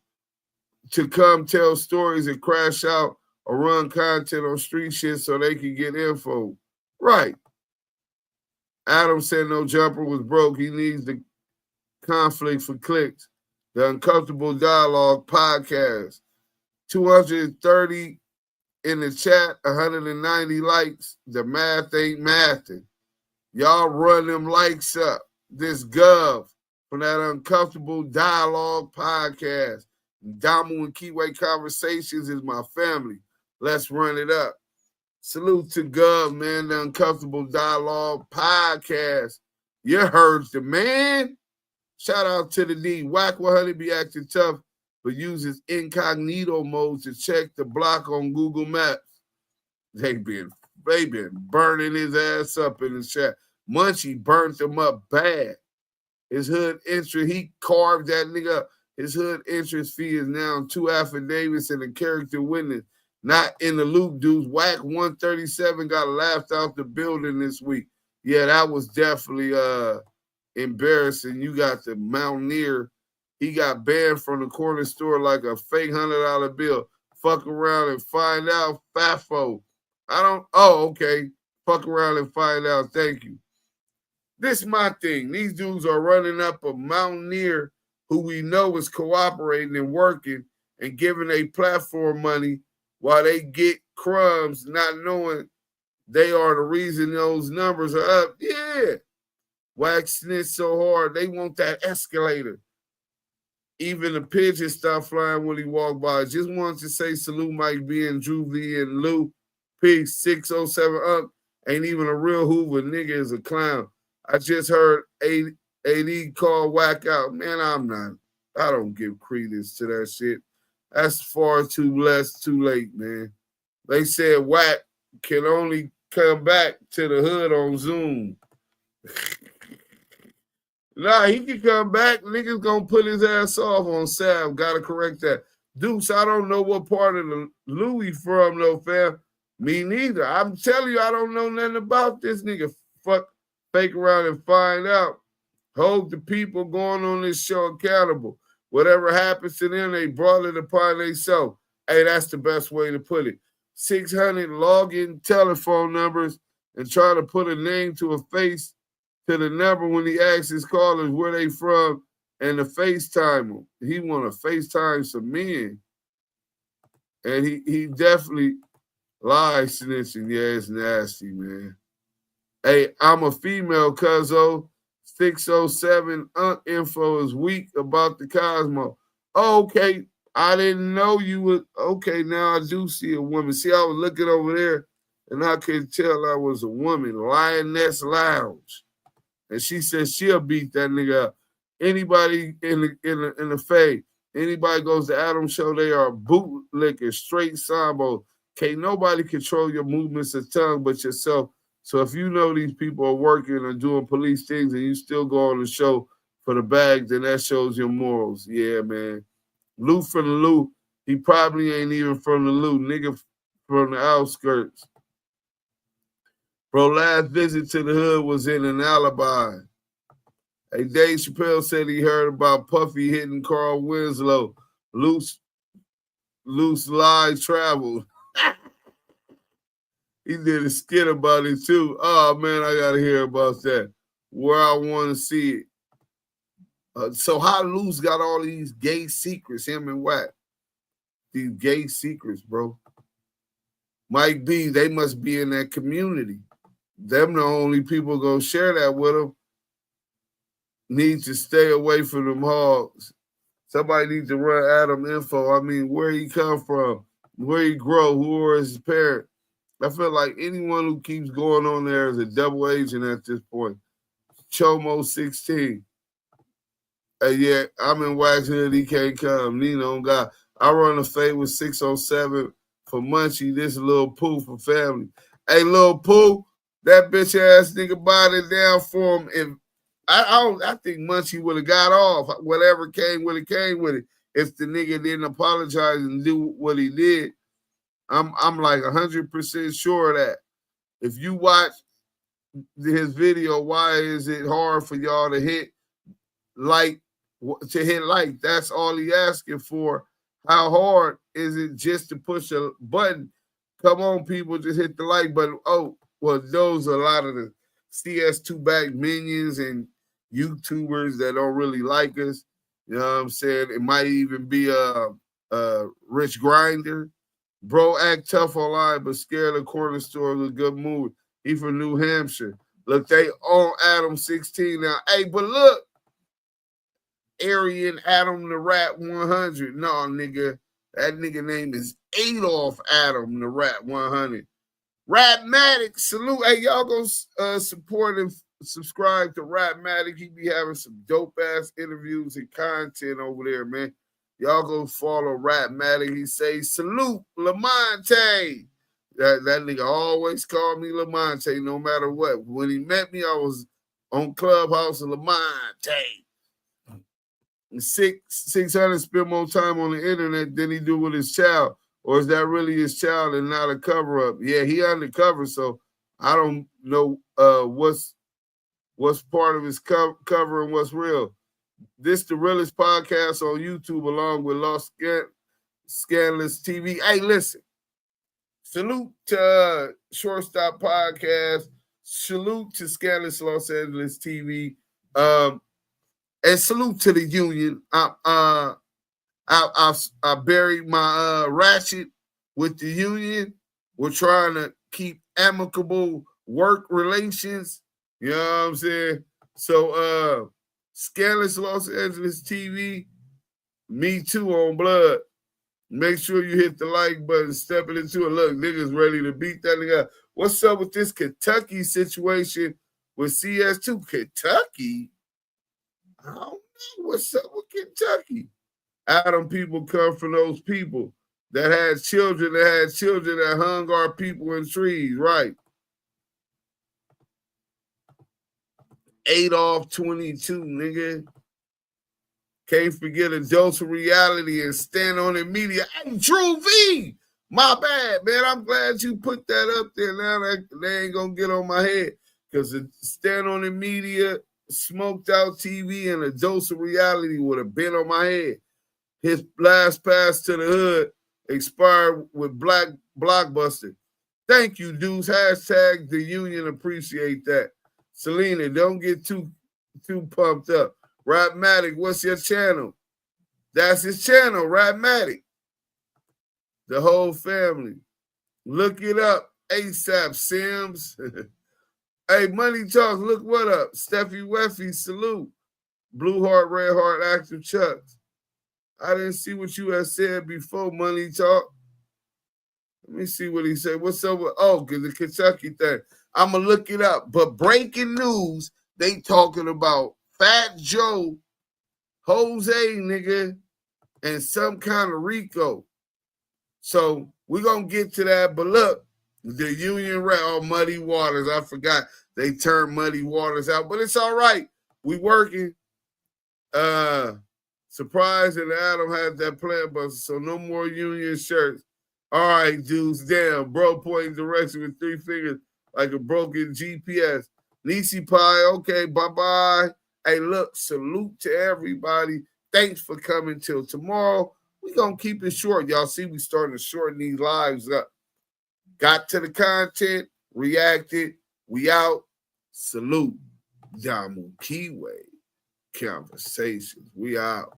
to come tell stories and crash out or run content on street shit so they can get info. Right. Adam said No Jumper was broke. He needs the conflict for clicks. The Uncomfortable Dialogue podcast. 230 in the chat, 190 likes. The math ain't mathing. Y'all run them likes up. This Gov from that Uncomfortable Dialogue podcast. Damu and Kiwe Conversations is my family. Let's run it up. Salute to Gov, man. The Uncomfortable Dialogue podcast. You heard the man. Shout out to the D. WACK100 be acting tough but uses incognito mode to check the block on Google Maps. They been burning his ass up in the chat. Munchie burnt him up bad. His hood entry, he carved that nigga up. His hood entrance fee is now 2 affidavits and a character witness. Not in the loop, dudes. WACK100 got laughed out the building this week. Yeah, that was definitely embarrassing. You got the Mountaineer. He got banned from the corner store like a fake $100 bill. Fuck around and find out. Fafo. Okay. Fuck around and find out. Thank you. This is my thing. These dudes are running up a Mountaineer who we know is cooperating and working and giving a platform money while they get crumbs, not knowing they are the reason those numbers are up. Yeah. Wax snitch so hard, they want that escalator. Even the pigeons stop flying when he walked by. Just wanted to say salute Mike B and Drew V and Lou. Peace, 607 up. Ain't even a real Hoover. Nigga is a clown. I just heard AD call Whack out. Man, I don't give credence to that shit. That's far too late, man. They said Whack can only come back to the hood on Zoom. Nah, he can come back. Niggas gonna put his ass off on Sav. Gotta correct that. Deuce, I don't know what part of the Louis from, though, fam. Me neither. I'm telling you, I don't know nothing about this nigga. Fuck, fake around and find out. Hold the people going on this show accountable. Whatever happens to them, they brought it upon themselves. Hey, that's the best way to put it. Sixhunnet login telephone numbers and try to put a name to a face to the number when he asks his callers where they from and to FaceTime them. He want to FaceTime some men. And he definitely lies snitching. Yeah, it's nasty, man. Hey, I'm a female, cuzzo. 607 info is weak about the Cosmo. Oh, okay. I didn't know you would. Okay, now I do see a woman. See, I was looking over there and I could tell I was a woman. Lioness Lounge. And she said she'll beat that nigga up. Anybody in the fade, anybody goes to Adam's show, they are bootlickers, straight sambo. Can't nobody control your movements of tongue but yourself. So if you know these people are working or doing police things and you still go on the show for the bag, then that shows your morals. Yeah, man. Lou from the Lou, he probably ain't even from the Lou. Nigga from the outskirts. Bro, last visit to the hood was in an alibi. Hey, Dave Chappelle said he heard about Puffy hitting Carl Winslow. Loose live travel. He did a skit about it too. Oh, man, I got to hear about that. Where I want to see it. So how Loose got all these gay secrets, him and Wack? These gay secrets, bro. Mike B, they must be in that community. Them the only people gonna share that with them. Need to stay away from them hogs. Somebody needs to run Adam info. I mean, where he come from, where he grow, who are his parents. I feel like anyone who keeps going on there is a double agent at this point. Chomo 16. Hey, yeah, I'm in Wax Hood. He can't come. Nino God. I run a fade with 607 for Munchie. This Lil Pooh for family. Hey, Lil Pooh, that bitch ass nigga bought it down for him. If I think Munchie would have got off. Whatever came with it. If the nigga didn't apologize and do what he did, I'm like 100% sure of that. If you watch his video, why is it hard for y'all to hit like? That's all he asking for. How hard is it just to push a button? Come on, people, just hit the like button. Oh, well, those are a lot of the CS2 back minions and YouTubers that don't really like us. You know what I'm saying? It might even be a Rich Grinder. Bro, act tough online, but scared of corner store with a good mood. He from New Hampshire. Look, they on Adam 16 now. Hey, but look, Aryan Adam the Rat 100. No, nigga, that nigga name is Adolf Adam the Rat 100. Rapmatic, salute. Hey, y'all go support and subscribe to Rapmatic. He be having some dope ass interviews and content over there, man. Y'all go follow Rapmatic. He say, salute Lamonte. That nigga always called me Lamonte no matter what. When he met me, I was on Clubhouse of Lamonte. 600 spend more time on the internet than he do with his child. Or is that really his child and not a cover-up? Yeah, he undercover, so I don't know what's part of his cover and what's real. This the realest podcast on YouTube along with Lost Scandalous TV. Hey, listen. Salute to Shortstop Podcast. Salute to Scandalous Los Angeles TV. And salute to the union. I buried my ratchet with the union. We're trying to keep amicable work relations. You know what I'm saying? So Scandalous Los Angeles TV, me too on blood. Make sure you hit the like button, stepping into it. Look, niggas ready to beat that nigga up. What's up with this Kentucky situation with CS2? Kentucky? I don't know what's up with Kentucky. Adam people come from those people that had children that hung our people in trees, right? Adolf 22, nigga. Can't forget a dose of reality and stand on the media. Hey, Drew V, my bad, man. I'm glad you put that up there. Now they ain't gonna get on my head because stand on the media, smoked out TV, and a dose of reality would have been on my head. His last pass to the hood expired with Black Blockbuster. Thank you, Duse. Hashtag the union appreciate that. Selena, don't get too pumped up. Rapmatic, what's your channel? That's his channel, Rapmatic. The whole family. Look it up. ASAP Sims. Hey, Money Talk, look what up. Steffi Weffy, salute. Blue Heart, Red Heart, Active Chucks. I didn't see what you had said before, Money Talk. Let me see what he said. What's up with, the Kentucky thing. I'm going to look it up. But breaking news, they talking about Fat Joe, Jose, nigga, and some kind of Rico. So we're going to get to that. But look, the union Muddy Waters. I forgot they turned Muddy Waters out. But it's all right. We working. Surprise and Adam had that plan buster. So no more union shirts. All right, dudes. Damn, bro pointing direction with 3 fingers like a broken GPS. Nisi Pie, okay, bye-bye. Hey, look, salute to everybody. Thanks for coming till tomorrow. We're going to keep it short. Y'all see we starting to shorten these lives up. Got to the content, reacted. We out. Salute. Damu and Kiwe. Conversations. We out.